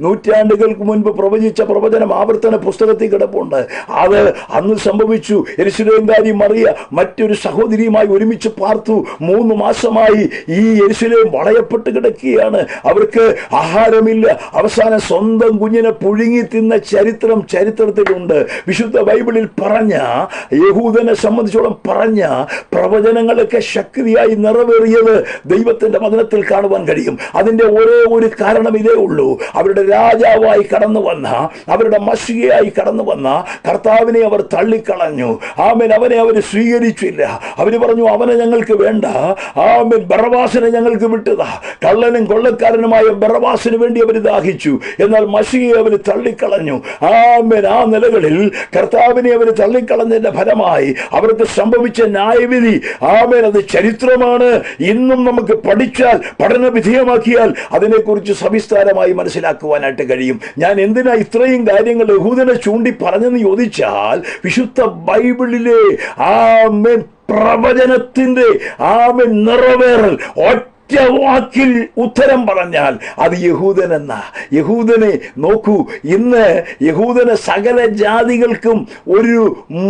നൂറ്റാണ്ടുകൾക്ക് മുൻപ് പ്രവചിച്ച പ്രവചനം ആവർത്തന പുസ്തകത്തിൽ കിടപ്പുണ്ട്. അത് അന്ന് സംഭവിച്ചു. യെരൂശലേംകാരി മറിയ മറ്റൊരു സഹോദരിയുമായി ഒരുമിച്ച് പാർത്തു. 3 മാസമായി ഈ യെരൂശലേം വളയപ്പെട്ട് കിടക്കുകയാണ്. അവർക്ക് ആഹാരമില്ല. അവസാനം സ്വന്തം കുഞ്ഞിനെ പുഴുങ്ങി തിന്ന ചരിത്രത്തിലുണ്ട്. വിശുദ്ധ ബൈബിളിൽ പറഞ്ഞ യഹൂദൻ യഹൂദനെ സംബന്ധിച്ചോളം പറഞ്ഞ പ്രവചനങ്ങളൊക്കെ ശക്തിയായി നിറവേറിയത് ദൈവത്തിന്റെ വചനത്തിൽ കാണുവാൻ കഴിയും. അതിന്റെ ഒരേ ഒരു കാരണം ഇതേ ഉള്ളൂ. അവരുടെ രാജാവായി കടന്നു വന്ന, അവരുടെ മശിഹയായി കടന്നു വന്ന കർത്താവിനെ അവർ തള്ളിക്കളഞ്ഞു. ആമേൻ. അവനെ അവർ സ്വീകരിച്ചില്ല. അവർ പറഞ്ഞു, അവനെ ഞങ്ങൾക്ക് വേണ്ട. ആമേൻ. ബറബാസിനെ ഞങ്ങൾക്ക് വിട്ടതാ. കള്ളനും കൊള്ളക്കാരനുമായ ബറബാസിന് വേണ്ടി അവർ ദാഹിച്ചു. എന്നാൽ മശിഹയെ അവർ തള്ളിക്കളഞ്ഞു. ആമേൻ. ആ നിലകളിൽ കർത്താവിനെ അവർ തള്ളിക്കളഞ്ഞതിന്റെ ഫലമായി അവർക്ക് സംഭവിച്ച ന്യായവിധി, ആമേൻ, അത് ചരിത്രമാണ്. ഇന്നും നമുക്ക് പഠിച്ചാൽ, പഠന വിധേയമാക്കിയാൽ അതിനെക്കുറിച്ച് സവിസ്താരമായി മനസ്സിലാക്കുവാനായിട്ട് കഴിയും. ഞാൻ എന്തിനാ ഇത്രയും കാര്യങ്ങൾ യഹൂദനെ ചൂണ്ടി പറഞ്ഞെന്ന് ചോദിച്ചാൽ, വിശുദ്ധ ബൈബിളിലെ ആമേൻ പ്രവചനത്തിന്റെ ആമേൻ നിറവേറൽ വാക്കിൽ ഉത്തരം പറഞ്ഞാൽ അത് യഹൂദൻ എന്ന. യഹൂദനെ നോക്കൂ, ഇന്ന് യഹൂദനെ സകല ജാതികൾക്കും ഒരു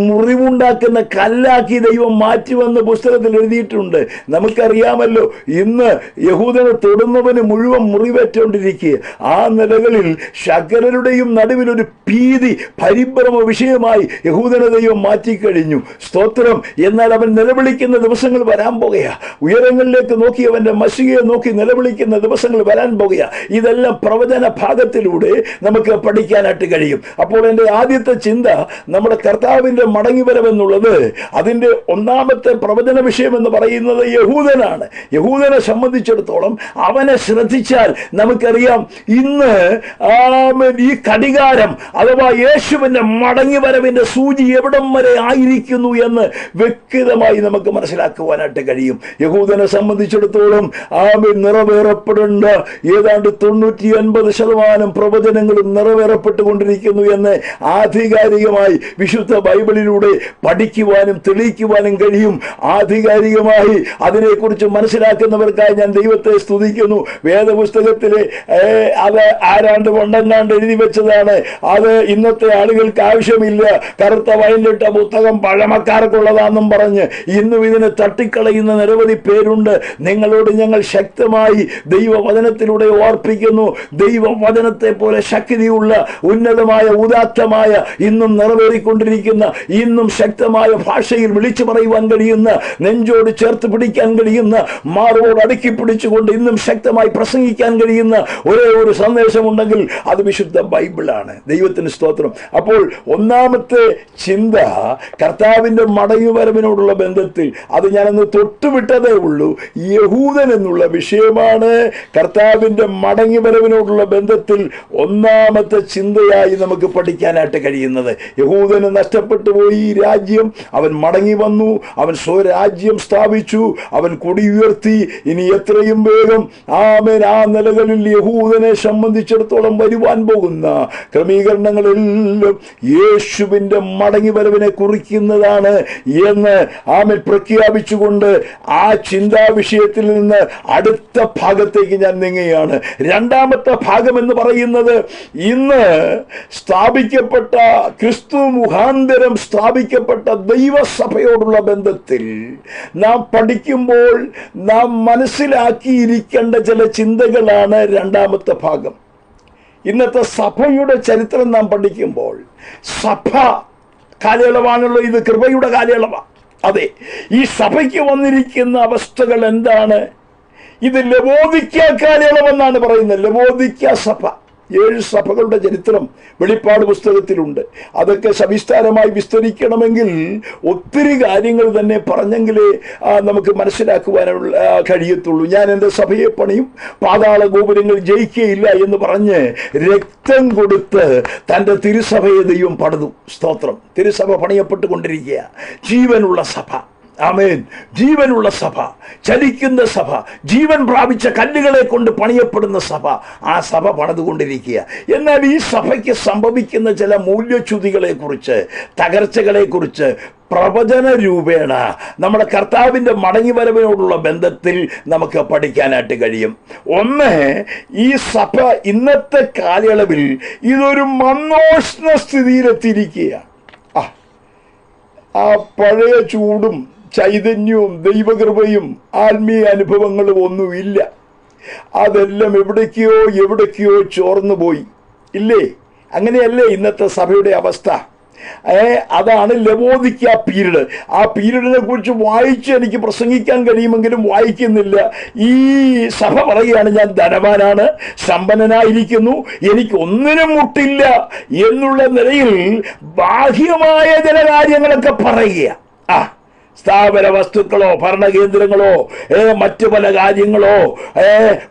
മുറിവുണ്ടാക്കുന്ന കല്ലാക്കി ദൈവം മാറ്റുമെന്ന് പുസ്തകത്തിൽ എഴുതിയിട്ടുണ്ട്. നമുക്കറിയാമല്ലോ, ഇന്ന് യഹൂദനെ തൊടുന്നവന് മുഴുവൻ മുറിവേറ്റുകൊണ്ടിരിക്കുക. ആ നിലകളിൽ സകലരുടെയും നടുവിലൊരു ഭീതി, പരിഭ്രമ വിഷയമായി യഹൂദനെ ദൈവം മാറ്റിക്കഴിഞ്ഞു. സ്തോത്രം. എന്നാൽ അവൻ നിലവിളിക്കുന്ന ദിവസങ്ങൾ വരാൻ പോകുകയാ. ഉയരങ്ങളിലേക്ക് നോക്കി അവന്റെ മശിഹയെ നോക്കി നിലവിളിക്കുന്ന ദിവസങ്ങൾ വരാൻ പോകുക. ഇതെല്ലാം പ്രവചന ഭാഗത്തിലൂടെ നമുക്ക് പഠിക്കാനായിട്ട് കഴിയും. അപ്പോൾ എൻ്റെ ആദ്യത്തെ ചിന്ത, നമ്മുടെ കർത്താവിൻ്റെ മടങ്ങിവരവെന്നുള്ളത് അതിൻ്റെ ഒന്നാമത്തെ പ്രവചന വിഷയം എന്ന് പറയുന്നത് യഹൂദനാണ്. യഹൂദനെ സംബന്ധിച്ചിടത്തോളം അവനെ ശ്രദ്ധിച്ചാൽ നമുക്കറിയാം, ഇന്ന് ഈ കടികാരം അഥവാ യേശുവിൻ്റെ മടങ്ങിവരവിൻ്റെ സൂചി എവിടം വരെ ആയിരിക്കുന്നു എന്ന് വ്യക്തമായി നമുക്ക് മനസ്സിലാക്കുവാനായിട്ട് കഴിയും. യഹൂദനെ സംബന്ധിച്ചിടത്തോളം ആമേൻ നിറവേറപ്പെടേണ്ട ഏതാണ്ട് 90-80% പ്രവചനങ്ങളും നിറവേറപ്പെട്ടുകൊണ്ടിരിക്കുന്നു എന്ന് ആധികാരികമായി വിശുദ്ധ ബൈബിളിലൂടെ പഠിക്കുവാനും തെളിയിക്കുവാനും കഴിയും. ആധികാരികമായി അതിനെക്കുറിച്ച് മനസ്സിലാക്കുന്നവർക്കായി ഞാൻ ദൈവത്തെ സ്തുതിക്കുന്നു. വേദപുസ്തകത്തിലെ അത് ആരാണ്ട് കൊണ്ടെങ്ങാണ്ട് എഴുതി വെച്ചതാണ്. അത് ഇന്നത്തെ ആളുകൾക്ക് ആവശ്യമില്ല. കറുത്ത വയലിട്ട പുസ്തകം പഴമക്കാർക്കുള്ളതാണെന്നും പറഞ്ഞ് ഇന്നും ഇതിനെ തട്ടിക്കളയുന്ന നിരവധി പേരുണ്ട്. നിങ്ങളോട് ഞങ്ങൾ ശക്തമായി ദൈവവചനത്തിലൂടെ ഓർപ്പിക്കുന്നു. ദൈവവചനത്തെ പോലെ ശക്തിയുള്ള, ഉന്നതമായ, ഉദാത്തമായ, ഇന്നും നിറവേറിക്കൊണ്ടിരിക്കുന്ന, ഇന്നും ശക്തമായ ഭാഷയിൽ വിളിച്ചു പറയുവാൻ കഴിയുന്ന, നെഞ്ചോട് ചേർത്ത് പിടിക്കാൻ കഴിയുന്ന, മാറോട് അടുക്കി പിടിച്ചുകൊണ്ട് ഇന്നും ശക്തമായി പ്രസംഗിക്കാൻ കഴിയുന്ന ഒരേ ഒരു സന്ദേശമുണ്ടെങ്കിൽ അത് വിശുദ്ധ ബൈബിളാണ്. ദൈവത്തിന് സ്തോത്രം. അപ്പോൾ ഒന്നാമത്തെ ചിന്ത കർത്താവിന്റെ മടങ്ങിവരവിനോടുള്ള ബന്ധത്തിൽ, അത് ഞാനൊന്ന് തൊട്ടുവിട്ടതേ ഉള്ളൂ. യഹൂദൻ എന്നുള്ള വിഷയമാണ് കർത്താവിന്റെ മടങ്ങിവരവിനോടുള്ള ബന്ധത്തിൽ ഒന്നാമത്തെ ചിന്തയായി നമുക്ക് പഠിക്കാനായിട്ട് കഴിയുന്നത്. യഹൂദന് നഷ്ടപ്പെട്ടു പോയി രാജ്യം. അവൻ മടങ്ങി വന്നു. അവൻ സ്വരാജ്യം സ്ഥാപിച്ചു. അവൻ കൊടി ഉയർത്തി. ഇനി എത്രയും വേഗം ആമേൻ ആ നിലകളിൽ യഹൂദനെ സംബന്ധിച്ചിടത്തോളം വരുവാൻ പോകുന്ന ക്രമീകരണങ്ങളെല്ലാം യേശുവിന്റെ മടങ്ങിവരവിനെ കുറിക്കുന്നതാണ് എന്ന് ആമേൻ പ്രഖ്യാപിച്ചുകൊണ്ട് ആ ചിന്താ വിഷയത്തിൽ നിന്ന് അടുത്ത ഭാഗത്തേക്ക് ഞാൻ നീങ്ങുകയാണ്. രണ്ടാമത്തെ ഭാഗം എന്ന് പറയുന്നത്, ഇന്ന് സ്ഥാപിക്കപ്പെട്ട, ക്രിസ്തു മുഖാന്തരം സ്ഥാപിക്കപ്പെട്ട ദൈവസഭയോടുള്ള ബന്ധത്തിൽ നാം പഠിക്കുമ്പോൾ നാം മനസ്സിലാക്കിയിരിക്കേണ്ട ചില ചിന്തകളാണ് രണ്ടാമത്തെ ഭാഗം. ഇന്നത്തെ സഭയുടെ ചരിത്രം നാം പഠിക്കുമ്പോൾ, സഭ കാലയളവാണല്ലോ ഇത്, കൃപയുടെ കാലയളവാണ്. അതെ, ഈ സഭയ്ക്ക് വന്നിരിക്കുന്ന അവസ്ഥകൾ എന്താണ്? ഇത് ലവോദിക്ക കാലയളവെന്നാണ് പറയുന്നത്. ലവോദിക്ക സഭ, 7 സഭകളുടെ ചരിത്രം വെളിപ്പാട് പുസ്തകത്തിലുണ്ട്. അതൊക്കെ സവിസ്താരമായി വിസ്തരിക്കണമെങ്കിൽ ഒത്തിരി കാര്യങ്ങൾ തന്നെ പറഞ്ഞെങ്കിലേ നമുക്ക് മനസ്സിലാക്കുവാനുള്ള കഴിയത്തുള്ളൂ. ഞാൻ എൻ്റെ സഭയെ പണിയും, പാതാള ഗോപുരങ്ങൾ ജയിക്കുകയില്ല എന്ന് പറഞ്ഞ് രക്തം കൊടുത്ത് തൻ്റെ തിരുസഭയെ ദൈവം പണിതു. സ്തോത്രം. തിരുസഭ പണിയപ്പെട്ടുകൊണ്ടിരിക്കുക. ജീവനുള്ള സഭ. ആമേൻ. ജീവനുള്ള സഭ, ചലിക്കുന്ന സഭ, ജീവൻ പ്രാപിച്ച കല്ലുകളെ കൊണ്ട് പണിയപ്പെടുന്ന സഭ. ആ സഭ പണിതുകൊണ്ടിരിക്കുക. എന്നാൽ ഈ സഭയ്ക്ക് സംഭവിക്കുന്ന ചില മൂല്യച്യുതികളെ കുറിച്ച്, തകർച്ചകളെ കുറിച്ച് പ്രവചന രൂപേണ നമ്മുടെ കർത്താവിൻ്റെ മടങ്ങിവരവിനോടുള്ള ബന്ധത്തിൽ നമുക്ക് പഠിക്കാനായിട്ട് കഴിയും. ഒന്ന്, ഈ സഭ ഇന്നത്തെ കാലയളവിൽ ഇതൊരു മന്ദോഷ്ണ സ്ഥിതിയിലെത്തിയിരിക്കുകയാണ്. ആ പഴയ ചൂടും ചൈതന്യവും ദൈവകൃപയും ആത്മീയ അനുഭവങ്ങളും ഒന്നുമില്ല. അതെല്ലാം എവിടേക്കോ ചോർന്നു പോയി. ഇല്ലേ? അങ്ങനെയല്ലേ ഇന്നത്തെ സഭയുടെ അവസ്ഥ? അതാണ് ലവോദിക്ക പീരീഡ്. ആ പീരീഡിനെ കുറിച്ച് വായിച്ച് എനിക്ക് പ്രസംഗിക്കാൻ കഴിയുമെങ്കിലും വായിക്കുന്നില്ല. ഈ സഭ പറയുകയാണ്, ഞാൻ ധനവാനാണ്, സമ്പന്നനായിരിക്കുന്നു, എനിക്ക് ഒന്നിനും മുട്ടില്ല എന്നുള്ള നിലയിൽ ബാഹ്യമായ ചില കാര്യങ്ങളൊക്കെ പറയുക. സ്ഥാപന വസ്തുക്കളോ ഭരണകേന്ദ്രങ്ങളോ മറ്റു പല കാര്യങ്ങളോ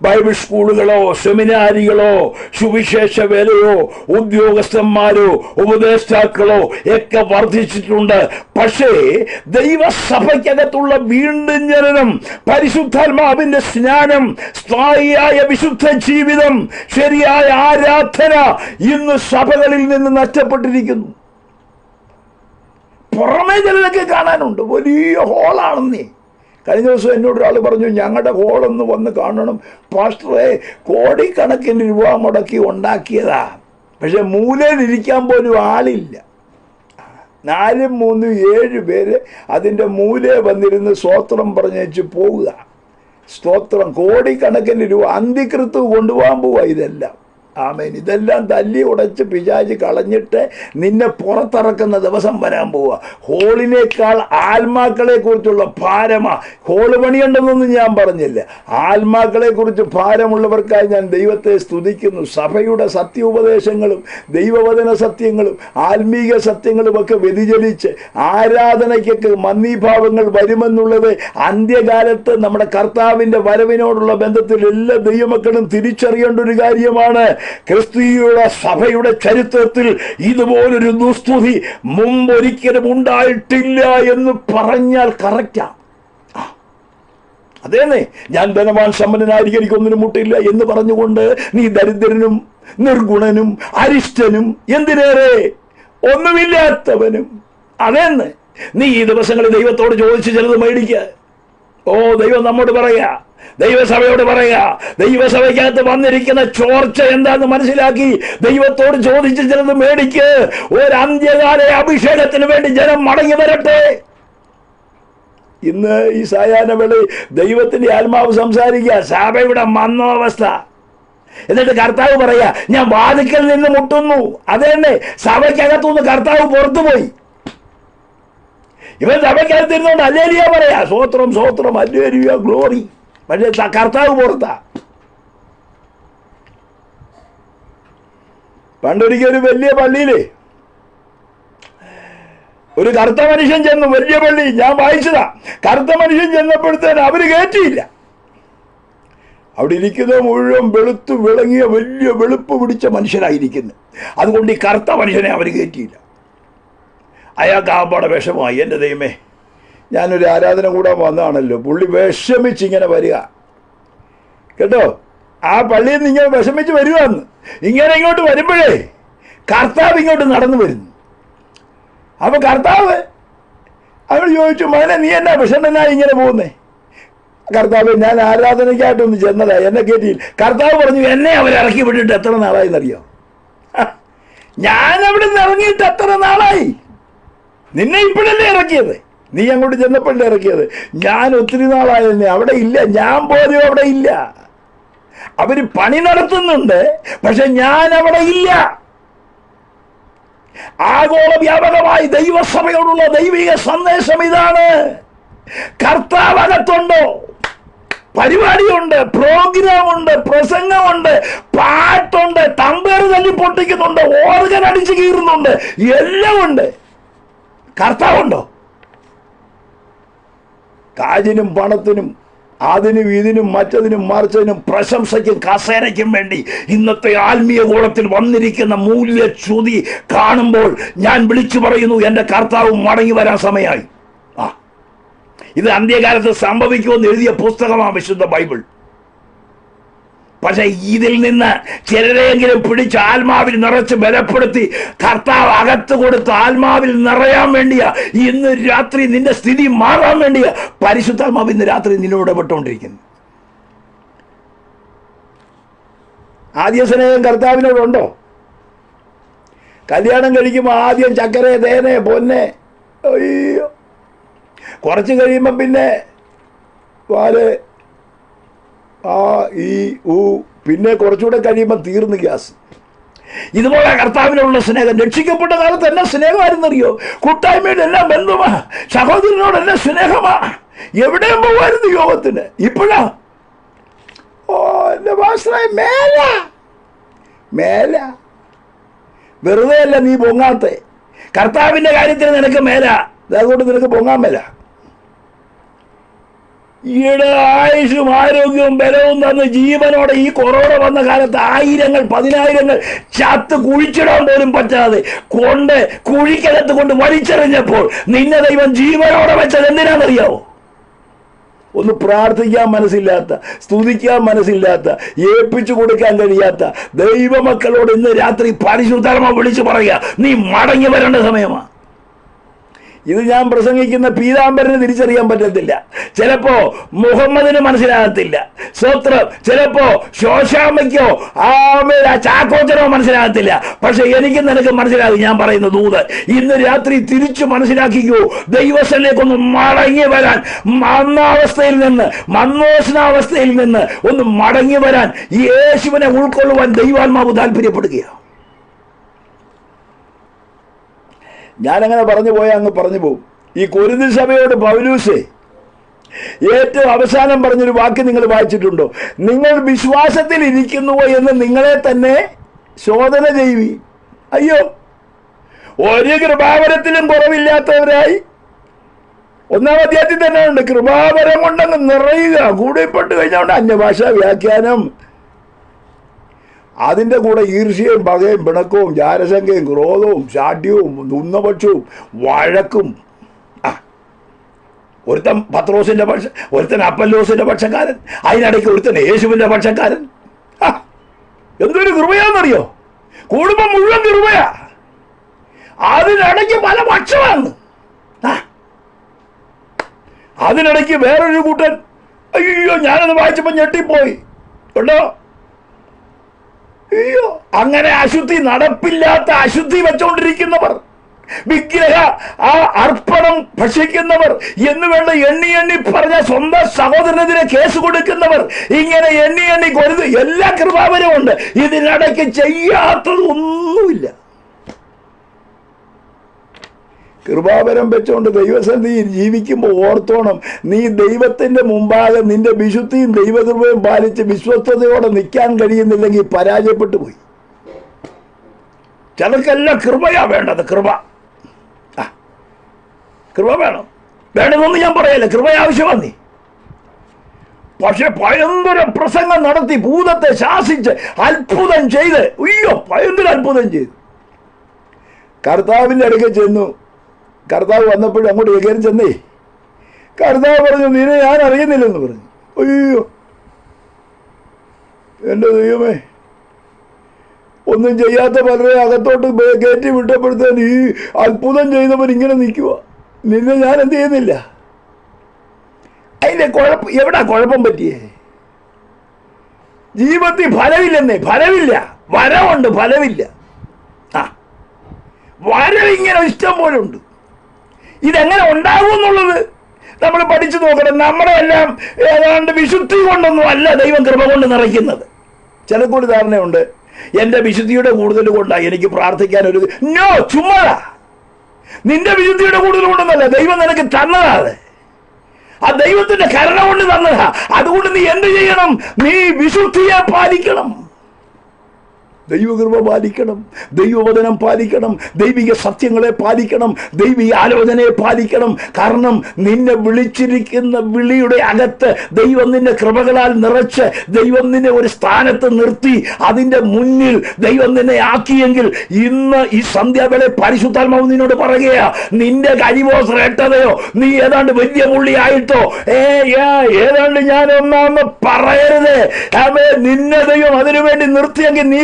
ബൈബിൾ സ്കൂളുകളോ സെമിനാരികളോ സുവിശേഷ വേലയോ ഉദ്യോഗസ്ഥന്മാരോ ഉപദേഷ്ടാക്കളോ ഒക്കെ വർദ്ധിച്ചിട്ടുണ്ട്. പക്ഷേ ദൈവസഭയ്ക്കകത്തുള്ള വീണ്ടും ജനനം, പരിശുദ്ധാത്മാവിന്റെ സ്നാനം, സ്ഥായിയായ വിശുദ്ധ ജീവിതം, ശരിയായ ആരാധന ഇന്ന് സഭകളിൽ നിന്ന് നഷ്ടപ്പെട്ടിരിക്കുന്നു. പുറമേ ചിലതൊക്കെ കാണാനുണ്ട്, വലിയ ഹോളാണെന്നേ. കഴിഞ്ഞ ദിവസം എന്നോട് ഒരാൾ പറഞ്ഞു, ഞങ്ങളുടെ ഹോളൊന്ന് വന്ന് കാണണം പാസ്റ്ററെ, കോടിക്കണക്കിന് രൂപ മുടക്കി ഉണ്ടാക്കിയതാ, പക്ഷെ മൂലയിലിരിക്കാൻ പോലും ആളില്ല. 4, 3, 7 പേര് അതിൻ്റെ മൂലയെ വന്നിരുന്ന് സ്തോത്രം പറഞ്ഞേച്ച് പോവുക. സ്തോത്രം, കോടിക്കണക്കിന് രൂപ അന്തികൃത്ത് കൊണ്ടുപോകാൻ പോവുക ഇതെല്ലാം. ആമേൻ. ഇതെല്ലാം തല്ലി ഉടച്ച് പിശാച് കളഞ്ഞിട്ട് നിന്നെ പുറത്തിറക്കുന്ന ദിവസം വരാൻ പോവുക. ഹോളിനേക്കാൾ ആത്മാക്കളെ കുറിച്ചുള്ള ഭാരമാ. ഹോള് പണിയുണ്ടെന്നൊന്നും ഞാൻ പറഞ്ഞില്ല. ആത്മാക്കളെ കുറിച്ച് ഭാരമുള്ളവർക്കായി ഞാൻ ദൈവത്തെ സ്തുതിക്കുന്നു. സഭയുടെ സത്യോപദേശങ്ങളും ദൈവവചന സത്യങ്ങളും ആത്മീക സത്യങ്ങളും ഒക്കെ വ്യതിചലിച്ച് ആരാധനയ്ക്കൊക്കെ മന്ദീഭാവങ്ങൾ വരുമെന്നുള്ളത് അന്ത്യകാലത്ത് നമ്മുടെ കർത്താവിൻ്റെ വരവിനോടുള്ള ബന്ധത്തിൽ എല്ലാ ദൈവമക്കളും തിരിച്ചറിയേണ്ട ഒരു കാര്യമാണ്. ക്രിസ്തീയ സഭയുടെ ചരിത്രത്തിൽ ഇതുപോലൊരു ദുസ്തുതി മുമ്പൊരിക്കലും ഉണ്ടായിട്ടില്ല എന്ന് പറഞ്ഞാൽ കറക്റ്റാ. അതേന്നെ, ഞാൻ ധനവാൻ സമ്പന്നനായിരിക്കും, എനിക്കൊന്നിനും മുട്ടില്ല എന്ന് പറഞ്ഞുകൊണ്ട് നീ ദരിദ്രനും നിർഗുണനും അരിഷ്ടനും എന്തിനേറെ ഒന്നുമില്ലാത്തവനും, അതേന്ന് നീ ഈ ദിവസങ്ങളിൽ ദൈവത്തോട് ചോദിച്ച് ചിലത് മേടിക്കുക. ദൈവം നമ്മോട് പറയാ, ദൈവസഭയോട് പറയാ, ദൈവസഭയ്ക്കകത്ത് വന്നിരിക്കുന്ന ചോർച്ച എന്താന്ന് മനസ്സിലാക്കി ദൈവത്തോട് ചോദിച്ച് ചിലത് മേടിക്ക്. ഒരു അന്ത്യകാല അഭിഷേകത്തിന് വേണ്ടി ജനം മടങ്ങി വരട്ടെ. ഇന്ന് ഈ സായാഹ്ന വേള ദൈവത്തിന്റെ ആത്മാവ് സംസാരിക്കുക, സഭയുടെ മന്നോവസ്ഥ. എന്നിട്ട് കർത്താവ് പറയാ, ഞാൻ വാതിക്കൽ നിന്ന് മുട്ടുന്നു. അതന്നെ, സഭയ്ക്കകത്തുനിന്ന് കർത്താവ് പുറത്തുപോയി. ഇവൻ സഭയ്ക്കകത്തിരുന്നോണ്ട് ഹല്ലേലൂയ പറയാ, സ്തോത്രം സ്തോത്രം ഹല്ലേലൂയ ഗ്ലോറി. പക്ഷേ കർത്താവ് പുറത്താ. പണ്ടൊരിക്കൽ ഒരു വലിയ പള്ളിയില് ഒരു കറുത്ത മനുഷ്യൻ ചെന്നു. വലിയ പള്ളി, ഞാൻ വായിച്ചതാ. കറുത്ത മനുഷ്യൻ ചെന്നപ്പോഴത്തേന് അവര് കയറ്റിയില്ല. അവിടെ ഇരിക്കുന്നത് മുഴുവൻ വെളുത്തു വിളങ്ങിയ വലിയ വെളുപ്പ് പിടിച്ച മനുഷ്യനായിരിക്കുന്നു. അതുകൊണ്ട് ഈ കറുത്ത മനുഷ്യനെ അവർ കയറ്റിയില്ല. അയാൾക്ക് ആമ്പാടെ വിഷമമായി. എൻ്റെ ദൈവമേ, ഞാനൊരു ആരാധന കൂടാൻ വന്നതാണല്ലോ. പുള്ളി വിഷമിച്ചിങ്ങനെ വരിക കേട്ടോ. ആ പള്ളിയിൽ നിന്ന് ഇങ്ങനെ വിഷമിച്ച് വരുവാന്ന്. ഇങ്ങനെ ഇങ്ങോട്ട് വരുമ്പോഴേ കർത്താവ് ഇങ്ങോട്ട് നടന്നു വരുന്നു. അപ്പൊ കർത്താവ് അവൾ ചോദിച്ചു, മകനെ നീ എന്നാ വിഷമനായി ഇങ്ങനെ പോകുന്നേ? കർത്താവ്, ഞാൻ ആരാധനയ്ക്കായിട്ടൊന്ന് ചെന്നതാ, എന്നെ കയറ്റിയില്ല. കർത്താവ് പറഞ്ഞു, എന്നെ അവരിറക്കി വിട്ടിട്ട് എത്ര നാളായിന്നറിയോ? ഞാൻ അവിടെ നിന്ന് ഇറങ്ങിയിട്ട് എത്ര നാളായി? നിന്നെ ഇപ്പോഴല്ലേ ഇറക്കിയത്, നീ അങ്ങോട്ട് ചെന്നപ്പോഴല്ലേ ഇറക്കിയത്. ഞാൻ ഒത്തിരി നാളായെന്നെ അവിടെ ഇല്ല, ഞാൻ പോലും അവിടെ ഇല്ല. അവര് പണി നടത്തുന്നുണ്ട്, പക്ഷെ ഞാൻ അവിടെ ഇല്ല. ആഗോള വ്യാപകമായി ദൈവസഭയോടുള്ള ദൈവിക സന്ദേശം ഇതാണ്. കർത്താവ് അകത്തുണ്ടോ? പരിപാടിയുണ്ട്, പ്രോഗ്രാമുണ്ട്, പ്രസംഗമുണ്ട്, പാട്ടുണ്ട്, തമ്പേറ് തല്ലി പൊട്ടിക്കുന്നുണ്ട്, ഓർഗൻ അടിച്ചു കീറുന്നുണ്ട്, എല്ലാം ഉണ്ട്. കർത്താവുണ്ടോ? കാജിനും പണത്തിനും അതിനും ഇതിനും മറ്റതിനും മറിച്ചതിനും പ്രശംസയ്ക്കും കസേരയ്ക്കും വേണ്ടി ഇന്നത്തെ ആത്മീയ ഗോളത്തിൽ വന്നിരിക്കുന്ന മൂല്യച്യുതി കാണുമ്പോൾ ഞാൻ വിളിച്ചു പറയുന്നു, എൻ്റെ കർത്താവ് മടങ്ങി വരാൻ സമയമായി. ഇത് അന്ത്യകാലത്ത് സംഭവിക്കുമെന്ന് എഴുതിയ പുസ്തകമാണ് വിശുദ്ധ ബൈബിൾ. പക്ഷെ ഇതിൽ നിന്ന് ചിലരെങ്കിലും പിടിച്ച് ആത്മാവിൽ നിറച്ച് ബലപ്പെടുത്തി കർത്താവ് അകത്ത് കൊടുത്ത് ആത്മാവിൽ നിറയാൻ വേണ്ടിയാ ഇന്ന് രാത്രി നിന്റെ സ്ഥിതി മാറാൻ വേണ്ടിയാ പരിശുദ്ധാത്മാവ് ഇന്ന് രാത്രി നിന്നോട് ഇടപെട്ടുകൊണ്ടിരിക്കുന്നു. ആദ്യ സ്നേഹം കർത്താവിനോടുണ്ടോ? കല്യാണം കഴിക്കുമ്പോൾ ആദ്യം ചക്കര തേനെ പൊന്നെ, അയ്യോ, കുറച്ച് കഴിയുമ്പം പിന്നെ പാല് ആ ഈ ഊ, പിന്നെ കുറച്ചുകൂടെ കഴിയുമ്പോൾ തീർന്ന് ഗ്യാസ്. ഇതുപോലെ കർത്താവിനോടുള്ള സ്നേഹം. രക്ഷിക്കപ്പെട്ട കാലത്ത് എന്നെ സ്നേഹമായിരുന്നറിയോ? കൂട്ടായ്മയുടെ എല്ലാം ബന്ധുമാ, സഹോദരനോടെല്ലാം സ്നേഹമാ. എവിടെയും പോകുമായിരുന്നു യോഗത്തിന്. ഇപ്പോഴാ എന്റെ ഭാഷ മേല. വെറുതെ അല്ല നീ പൊങ്ങാത്ത. കർത്താവിന്റെ കാര്യത്തിൽ നിനക്ക് മേല, അതുകൊണ്ട് നിനക്ക് പൊങ്ങാൻ മേല. ഈയിടെ ആയുഷും ആരോഗ്യവും ബലവും തന്ന് ജീവനോടെ ഈ കൊറോണ വന്ന കാലത്ത് ആയിരങ്ങൾ 10,000 ചത്ത് കുഴിച്ചിടാൻ പോലും പറ്റാതെ കൊണ്ട് കുഴിക്കകത്ത് കൊണ്ട് വലിച്ചെറിഞ്ഞപ്പോൾ നിന്നെ ദൈവം ജീവനോടെ വെച്ചത് എന്തിനാണെന്നറിയാവോ? ഒന്ന് പ്രാർത്ഥിക്കാൻ മനസ്സില്ലാത്ത, സ്തുതിക്കാൻ മനസ്സില്ലാത്ത, ഏൽപ്പിച്ചു കൊടുക്കാൻ കഴിയാത്ത ദൈവമക്കളോട് ഇന്ന് രാത്രി പരിശുദ്ധാത്മാവ് വിളിച്ചു പറയുക, നീ മടങ്ങി വരേണ്ട സമയമാണ്. ഇത് ഞാൻ പ്രസംഗിക്കുന്ന പീതാംബരന് തിരിച്ചറിയാൻ പറ്റത്തില്ല, ചിലപ്പോ മുഹമ്മദിന് മനസ്സിലാകത്തില്ല, സ്വത്രം ചിലപ്പോ ശോശാമ്മയ്ക്കോ ആ ചാക്കോച്ചനോ മനസ്സിലാകത്തില്ല. പക്ഷെ എനിക്ക് നിനക്ക് മനസ്സിലാകും ഞാൻ പറയുന്ന ദൂത്. ഇന്ന് രാത്രി തിരിച്ചു മനസ്സിലാക്കിക്കോ, ദൈവസ്ഥയിലേക്കൊന്ന് മടങ്ങി വരാൻ, മന്ദോഷണാവസ്ഥയിൽ നിന്ന് ഒന്ന് മടങ്ങി വരാൻ യേശുവിനെ ഉൾക്കൊള്ളുവാൻ ദൈവാത്മാവ് താല്പര്യപ്പെടുകയാണ്. ഞാനങ്ങനെ പറഞ്ഞു പോയാൽ അങ്ങ് പറഞ്ഞു പോകും. ഈ കൊരിന്ത് സഭയോട് പൗലൂസേ ഏറ്റവും അവസാനം പറഞ്ഞൊരു വാക്ക് നിങ്ങൾ വായിച്ചിട്ടുണ്ടോ? നിങ്ങൾ വിശ്വാസത്തിൽ ഇരിക്കുന്നുവോ എന്ന് നിങ്ങളെ തന്നെ ശോധന ചെയ്യുവി. അയ്യോ, ഒരു കൃപാവരത്തിലും കുറവില്ലാത്തവരായി 1-ാം അധ്യായത്തിൽ തന്നെ ഉണ്ട്. കൃപാവരം കൊണ്ടങ്ങ് നിറയുക. കൂടെപ്പെട്ട് കഴിഞ്ഞുകൊണ്ട് അന്യഭാഷ വ്യാഖ്യാനം, അതിൻ്റെ കൂടെ ഈർഷ്യയും പകയും പിണക്കവും ജാരശങ്കയും ക്രോധവും ശാഠ്യവും ഉന്നപക്ഷവും വഴക്കും. ഒരുത്തൻ പത്രോസിന്റെ പക്ഷം, ഒരുത്തൻ അപ്പല്ലോസിന്റെ പക്ഷക്കാരൻ, അതിനിടയ്ക്ക് ഒരുത്തൻ യേശുവിന്റെ പക്ഷക്കാരൻ. എന്തൊരു കൃപയാന്നറിയോ? കുടുംബം മുഴുവൻ കൃപയാ, അതിനിടയ്ക്ക് പല പക്ഷമാണ്. അതിനിടയ്ക്ക് വേറൊരു കൂട്ടൻ, അയ്യോ ഞാനത് വായിച്ചപ്പോൾ ഞെട്ടിപ്പോയി കേട്ടോ. അയ്യോ, അങ്ങനെ അശുദ്ധി, നടപ്പില്ലാത്ത അശുദ്ധി വെച്ചോണ്ടിരിക്കുന്നവർ, വിഗ്രഹ അർപ്പണം ഭക്ഷിക്കുന്നവർ എന്ന് വേണ്ട എണ്ണി പറഞ്ഞ സ്വന്തം സഹോദരനെതിരെ കേസ് കൊടുക്കുന്നവർ, ഇങ്ങനെ എണ്ണി കൊരുത്. എല്ലാ കൃപാവരും ഉണ്ട്, ഇതിനിടയ്ക്ക് ചെയ്യാത്തത് ഒന്നുമില്ല. കൃപാവരം വെച്ചുകൊണ്ട് ദൈവസന്നിധിയിൽ ജീവിക്കുമ്പോൾ ഓർത്തോണം, നീ ദൈവത്തിന്റെ മുമ്പാകെ നിന്റെ വിശുദ്ധിയും ദൈവകൃപയും പാലിച്ച് വിശ്വസ്തയോടെ നിൽക്കാൻ കഴിയുന്നില്ലെങ്കിൽ പരാജയപ്പെട്ടു പോയി. ചിലർക്കെല്ലാം കൃപയാ വേണ്ടത്. കൃപ വേണം, വേണമെന്ന് ഞാൻ പറയല്ല, കൃപ ആവശ്യമാണ് നീ. പക്ഷെ ഭയങ്കര പ്രസംഗം നടത്തി ഭൂതത്തെ ശാസിച്ച് അത്ഭുതം ചെയ്ത്, അയ്യോ ഭയങ്കര അത്ഭുതം ചെയ്തു. കർത്താവിൻ്റെ അടുക്കൽ ചെന്നു. കർത്താവ് വന്നപ്പോഴും അങ്ങോട്ട് കയറി ചെന്നേ. കർത്താവ് പറഞ്ഞു, നിന്നെ ഞാൻ അറിയുന്നില്ലെന്ന് പറഞ്ഞു. അയ്യോ എൻ്റെ ദൈവമേ, ഒന്നും ചെയ്യാത്ത പലരെ അകത്തോട്ട് കയറ്റി വിട്ടപ്പോഴത്തേന് ഈ അത്ഭുതം ചെയ്തവൻ ഇങ്ങനെ നിൽക്കുക, നിന്നെ ഞാൻ എന്ത് ചെയ്യുന്നില്ല. അതിൻ്റെ എവിടാ കുഴപ്പം പറ്റിയേ? ജീവിതത്തിൽ ഫലമില്ലെന്നേ, ഫലമില്ല. വരവുണ്ട്, ഫലമില്ല. വരം ഇങ്ങനെ ഇഷ്ടം പോലെ ഉണ്ട്. ഇതെങ്ങനെ ഉണ്ടാകും എന്നുള്ളത് നമ്മൾ പഠിച്ചു നോക്കണം. നമ്മുടെ എല്ലാം ഏതാണ്ട് വിശുദ്ധി കൊണ്ടൊന്നും അല്ല ദൈവം കൃപ കൊണ്ട് നിറയ്ക്കുന്നത്. ചിലക്കൂടി ധാരണയുണ്ട്, എൻ്റെ വിശുദ്ധിയുടെ കൂടുതൽ കൊണ്ടാണ് എനിക്ക് പ്രാർത്ഥിക്കാൻ ഒരു നോ, ചുമ്മാ. നിന്റെ വിശുദ്ധിയുടെ കൂടുതൽ കൊണ്ടൊന്നല്ല, ദൈവം നിനക്ക് തന്നതാണ്. ആ ദൈവത്തിന്റെ കരുണ കൊണ്ട് തന്നതാ. അതുകൊണ്ട് നീ എന്ത് ചെയ്യണം? നീ വിശുദ്ധിയെ പാലിക്കണം, ദൈവകൃപ പാലിക്കണം, ദൈവവചനം പാലിക്കണം, ദൈവിക സത്യങ്ങളെ പാലിക്കണം, ദൈവിക ആലോചനയെ പാലിക്കണം. കാരണം നിന്നെ വിളിച്ചിരിക്കുന്ന വിളിയുടെ അകത്ത് ദൈവം നിന്നെ കൃപകളാൽ നിറച്ച് ദൈവം നിന്നെ ഒരു സ്ഥാനത്ത് നിർത്തി അതിൻ്റെ മുന്നിൽ ദൈവം നിന്നെ ആക്കിയെങ്കിൽ ഇന്ന് ഈ സന്ധ്യാവേള പരിശുദ്ധാത്മാവ് നിന്നോട് പറയുകയാ, നിന്റെ കഴിവോ ശ്രേഷ്ഠതയോ നീ ഏതാണ്ട് വലിയ പുള്ളിയായിട്ടോ ഏതാണ്ട് ഞാൻ ഒന്നാമെന്ന് പറയരുത്. നിന്നെ ദൈവം അതിനുവേണ്ടി നിർത്തിയെങ്കിൽ നീ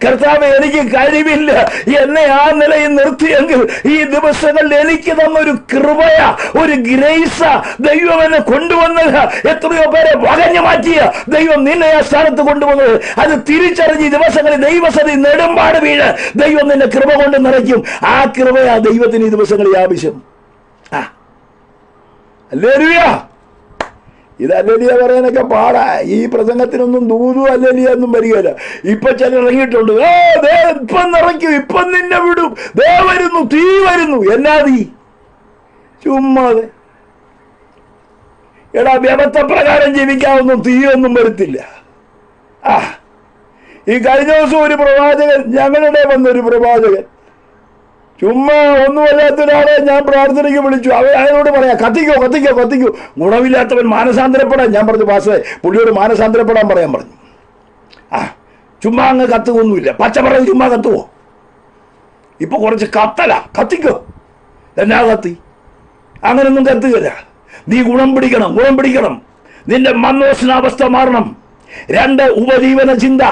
കർത്താവ് എനിക്ക് കഴിവില്ല, എന്നെ ആ നിലയിൽ നിർത്തിയെങ്കിൽ ഈ ദിവസങ്ങളിൽ എനിക്ക് തന്നൊരു കൃപയാ, ഒരു ഗ്രേസാ. ദൈവം എന്നെ കൊണ്ടുവന്നത്, എത്രയോ പേരെ വകഞ്ഞു മാറ്റിയ ദൈവം നിന്നെ ആ സ്ഥാനത്ത് കൊണ്ടുവന്നത്. അത് തിരിച്ചറിഞ്ഞ് ദിവസങ്ങളിൽ ദൈവസതി നെടുമ്പാട് വീഴ് ദൈവം നിന്നെ കൃപ കൊണ്ട് നിറയ്ക്കും. ആ കൃപയാ ദൈവത്തിന് ഈ ദിവസങ്ങളിൽ ആവശ്യം. ഹല്ലേലൂയ. ഇത് അല്ലേലിയ പറയാനൊക്കെ പാടാ. ഈ പ്രസംഗത്തിനൊന്നും ദൂതും അല്ലേലിയ ഒന്നും വരികയില്ല. ഇപ്പൊ ചില ഇറങ്ങിയിട്ടുണ്ട്, ഇപ്പം നിറയ്ക്കും, ഇപ്പം നിന്നെ വിടും, ദേ വരുന്നു, തീ വരുന്നു. എന്നാ തീ? ചുമ്മാതെ. എടാ, വ്യവസ്ഥപ്രകാരം ജീവിക്കാവുന്ന തീയൊന്നും വരുത്തില്ല. ഈ കഴിഞ്ഞ ദിവസം ഒരു പ്രവാചകൻ, ഞങ്ങളുടെ വന്നൊരു പ്രവാചകൻ, ചുമ്മാ ഒന്നുമല്ലാത്തൊരാളെ ഞാൻ പ്രാർത്ഥനയ്ക്ക് വിളിച്ചു. അയാളോട് പറയാം, കത്തിക്കോ കത്തിക്കോ കത്തിക്കോ. ഗുണമില്ലാത്തവൻ മാനസാന്തരപ്പെടാൻ. ഞാൻ പറഞ്ഞു, പാസ്റ്ററെ പുള്ളിയോട് മാനസാന്തരപ്പെടാൻ പറയാൻ പറഞ്ഞു. ചുമ്മാ അങ്ങ് കത്തുകൊന്നുമില്ല, പച്ചപ്പറയിൽ ചുമ്മാ കത്തുവോ? ഇപ്പൊ കുറച്ച് കത്തല, കത്തിക്കോ. എന്നാ കത്തി? അങ്ങനൊന്നും കത്തുകയില്ല. നീ ഗുണം പിടിക്കണം. നിന്റെ മന്നോസ്നാവസ്ഥ മാറണം. 2, ഉപജീവന ചിന്ത.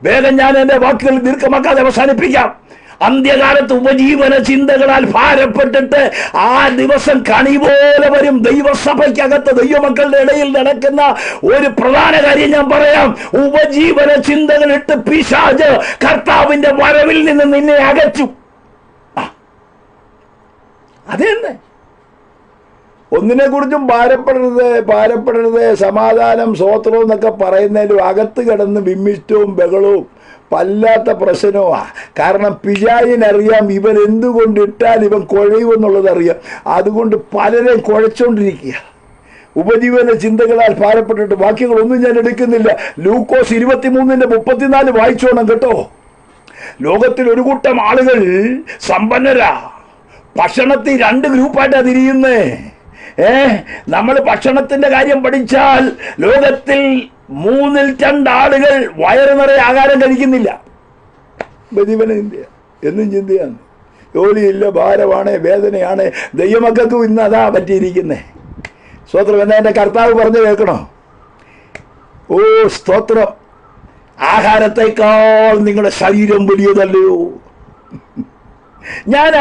വേഗം ഞാൻ എൻ്റെ വാക്കുകൾ ദീർഘമാക്കാതെ അവസാനിപ്പിക്കാം. അന്ത്യകാലത്ത് ഉപജീവന ചിന്തകളാൽ ഭാരപ്പെട്ടിട്ട് ആ ദിവസം കണി പോലെ വരും. ദൈവസഭയ്ക്കകത്ത് ദൈവമക്കളുടെ ഇടയിൽ നടക്കുന്ന ഒരു പ്രധാന കാര്യം ഞാൻ പറയാം. ഉപജീവന ചിന്തകളിട്ട് പിശാച് കർത്താവിന്റെ വരവിൽ നിന്ന് നിന്നെ അകച്ചു. അതെന്നെ. ഒന്നിനെ കുറിച്ചും ഭാരപ്പെടരുത്, സമാധാനം, സ്വോത്രവും എന്നൊക്കെ പറയുന്നതിലും അകത്ത് കിടന്ന് വിമ്മിഷ്ടവും ബഹളവും വല്ലാത്ത പ്രശ്നവുമാണ്. കാരണം പിശാചിനറിയാം ഇവൻ എന്തുകൊണ്ടിട്ടാൽ ഇവൻ കുഴയുമെന്നുള്ളത് അറിയാം. അതുകൊണ്ട് പലരെയും കുഴച്ചുകൊണ്ടിരിക്കുക. ഉപജീവന ചിന്തകളാൽ ഭാരപ്പെട്ടിട്ട്. വാക്യങ്ങളൊന്നും ഞാൻ എടുക്കുന്നില്ല. ലൂക്കോസ് 23:34 വായിച്ചോണം കേട്ടോ. ലോകത്തിൽ ഒരു കൂട്ടം ആളുകൾ സമ്പന്നരാ. ഭക്ഷണത്തിൽ 2 ഗ്രൂപ്പായിട്ടാണ് തിരിയുന്നേ. നമ്മൾ ഭക്ഷണത്തിന്റെ കാര്യം പഠിച്ചാൽ ലോകത്തിൽ 3/2 ആളുകൾ വയറ് നിറയെ ആഹാരം കഴിക്കുന്നില്ല. ഉപജീവന ചിന്ത എന്നും ചിന്തയാണ്. ജോലിയില്ല, ഭാരമാണ്, വേദനയാണ്. ദൈവമക്കൾക്കും ഇന്ന് അതാ പറ്റിയിരിക്കുന്നേ. സ്തോത്രം. എന്നാ എൻ്റെ കർത്താവ് പറഞ്ഞു കേൾക്കണോ? ഓ സ്തോത്രം. ആഹാരത്തെക്കാൾ നിങ്ങളുടെ ശരീരം വലിയതല്ലയോ? ഞാൻ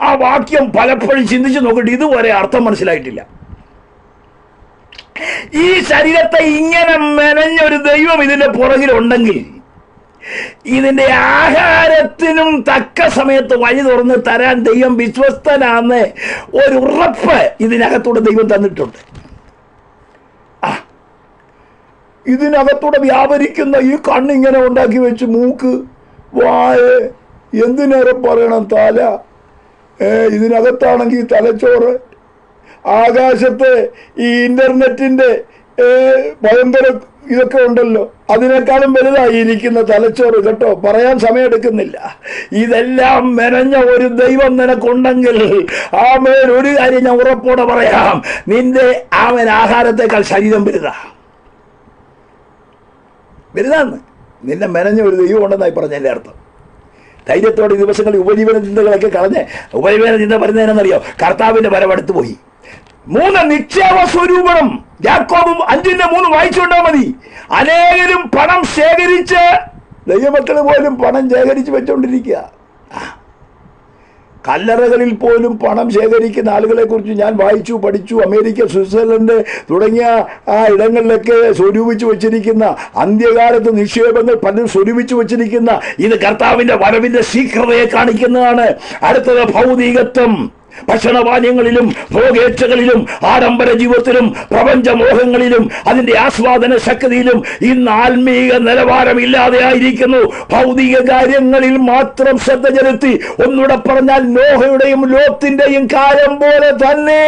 ആ വാക്യം പലപ്പോഴും ചിന്തിച്ചു നോക്കിയിട്ട് ഇതുവരെ അർത്ഥം മനസ്സിലായിട്ടില്ല. ഈ ശരീരത്തെ ഇങ്ങനെ മെനഞ്ഞൊരു ദൈവം ഇതിന്റെ പുറകിലുണ്ടെങ്കിൽ ഇതിന്റെ ആഹാരത്തിനും തക്ക സമയത്ത് വഴി തുറന്ന് തരാൻ ദൈവം വിശ്വസ്തനാന്ന് ഒരു ഉറപ്പ് ഇതിനകത്തൂടെ ദൈവം തന്നിട്ടുണ്ട്. ഇതിനകത്തൂടെ വ്യാപരിക്കുന്ന ഈ കണ്ണിങ്ങനെ ഉണ്ടാക്കി വെച്ച് മൂക്ക്, വായ, എന്തിനേറെ പറയണം, തല, ഇതിനകത്താണെങ്കിൽ തലച്ചോറ്, ആകാശത്ത് ഈ ഇന്റർനെറ്റിന്റെ ഭയങ്കര ഇതൊക്കെ ഉണ്ടല്ലോ, അതിനേക്കാളും വലുതായിരിക്കുന്ന തലച്ചോറ് കേട്ടോ. പറയാൻ സമയമെടുക്കുന്നില്ല. ഇതെല്ലാം മെനഞ്ഞ ഒരു ദൈവം നിനക്കുണ്ടെങ്കിൽ ആമേൻ, ഒരു കാര്യം ഞാൻ ഉറപ്പോടെ പറയാം, നിന്റെ ആഹാരത്തെക്കാൾ ശരീരം വലുതാന്ന്. നിന്നെ മെനഞ്ഞ ഒരു ദൈവം ഉണ്ടെന്നായി പറഞ്ഞതിൻ്റെ അർത്ഥം. ധൈര്യത്തോടെ ദിവസങ്ങളിൽ ഉപജീവന ചിന്തകളൊക്കെ കളഞ്ഞ് ഉപജീവന ചിന്ത പറയുന്നതിനെന്നറിയോ? കർത്താവിന്റെ വരവടുത്ത് പോയി. 3 നിക്ഷേപ സ്വരൂപണം. യാക്കോബും 5:3 വായിച്ചുകൊണ്ടാൽ മതി. അനേകരും പണം ശേഖരിച്ച്, ദൈവമക്കൾ പോലും പണം ശേഖരിച്ച് വെച്ചോണ്ടിരിക്കുക. കല്ലറകളിൽ പോലും പണം ശേഖരിക്കുന്ന ആളുകളെ കുറിച്ച് ഞാൻ വായിച്ചു, പഠിച്ചു. അമേരിക്ക, സ്വിറ്റ്സർലൻഡ് തുടങ്ങിയ ആ ഇടങ്ങളിലൊക്കെ സ്വരൂപിച്ചു വച്ചിരിക്കുന്ന അന്ത്യകാലത്ത് നിക്ഷേപങ്ങൾ പലരും സ്വരൂപിച്ചു വച്ചിരിക്കുന്ന ഇത് കർത്താവിന്റെ വരവിന്റെ ശീഘ്രതയെ കാണിക്കുന്നതാണ്. അടുത്തത് ഭൗതികത്വം. ഭക്ഷണപാനീയങ്ങളിലും ഭോഗേച്ഛകളിലും ആഡംബര ജീവിതത്തിലും പ്രപഞ്ചമോഹങ്ങളിലും അതിന്റെ ആസ്വാദന ശക്തിയിലും ഇന്ന് ആത്മീക നിലവാരമില്ലാതെ ആയിരിക്കുന്നു. ഭൗതിക കാര്യങ്ങളിൽ മാത്രം ശ്രദ്ധ ചെലുത്തി. ഒന്നുകൂടെ പറഞ്ഞാൽ നോഹയുടെയും ലോത്തിന്റെയും കാലം പോലെ തന്നെ.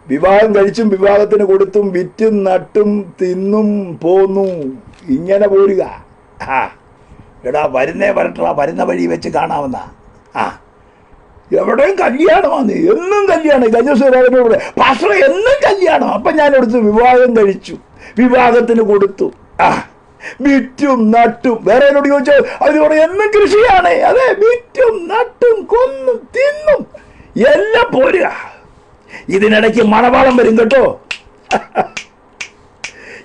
വിവാഹം കഴിച്ചും വിവാഹത്തിന് കൊടുത്തും വിറ്റും നട്ടും തിന്നും പോന്നു. ഇങ്ങനെ പോരുക. എടാ, വരുന്ന വഴി വെച്ച് കാണാവുന്ന എവിടെയും കല്യാണമാണ്. എന്നും കല്യാണം. കഴിഞ്ഞ പാസ്റ്റർ എന്നും കല്യാണം. അപ്പം ഞാൻ എടുത്ത് വിവാഹം കഴിച്ചു, വിവാഹത്തിന് കൊടുത്തു, വിറ്റും നട്ടും. വേറെ എന്നോട് ചോദിച്ചോ, അതിനോട് എന്നും കൃഷിയാണ്. അതെ, വിറ്റും നട്ടും കൊന്നും തിന്നും എല്ലാം പോരുക. ഇതിനിടയ്ക്ക് മണവാളം വരും കേട്ടോ.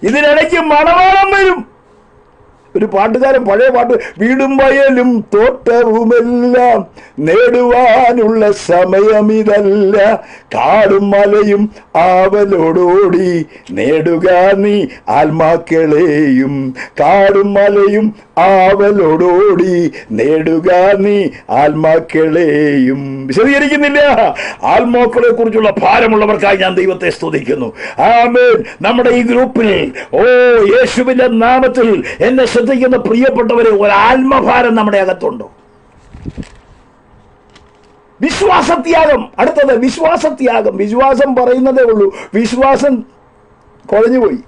ഇതിനിടയ്ക്ക് മണവാളം വരും. ഒരു പാട്ടുകാരൻ പഴയ പാട്ട്, വീടും വയലും തോട്ടവുമെല്ലാം നേടുവാനുള്ള സമയമിതല്ല, കാടും മലയും ആവലോടോടി നേടുക നീ ആത്മാക്കളെയും, കാടും മലയും ആവലോടോടി നേടുക നീ ആത്മാക്കളെയും. വിശദീകരിക്കുന്നില്ല. ആത്മാക്കളെ കുറിച്ചുള്ള ഭാരമുള്ളവർക്കായി ഞാൻ ദൈവത്തെ സ്തുതിക്കുന്നു. ആമേൻ. നമ്മുടെ ഈ ഗ്രൂപ്പിൽ യേശുവിന്റെ നാമത്തിൽ എന്നെ ശ്രദ്ധിക്കുന്ന പ്രിയപ്പെട്ടവരെ, ഒരു ആത്മഭാരം നമ്മുടെ അകത്തുണ്ടോ? വിശ്വാസത്യാഗം. അടുത്തത് വിശ്വാസത്യാഗം. വിശ്വാസം പറയുന്നതേ ഉള്ളൂ, വിശ്വാസം കുഴഞ്ഞുപോയി.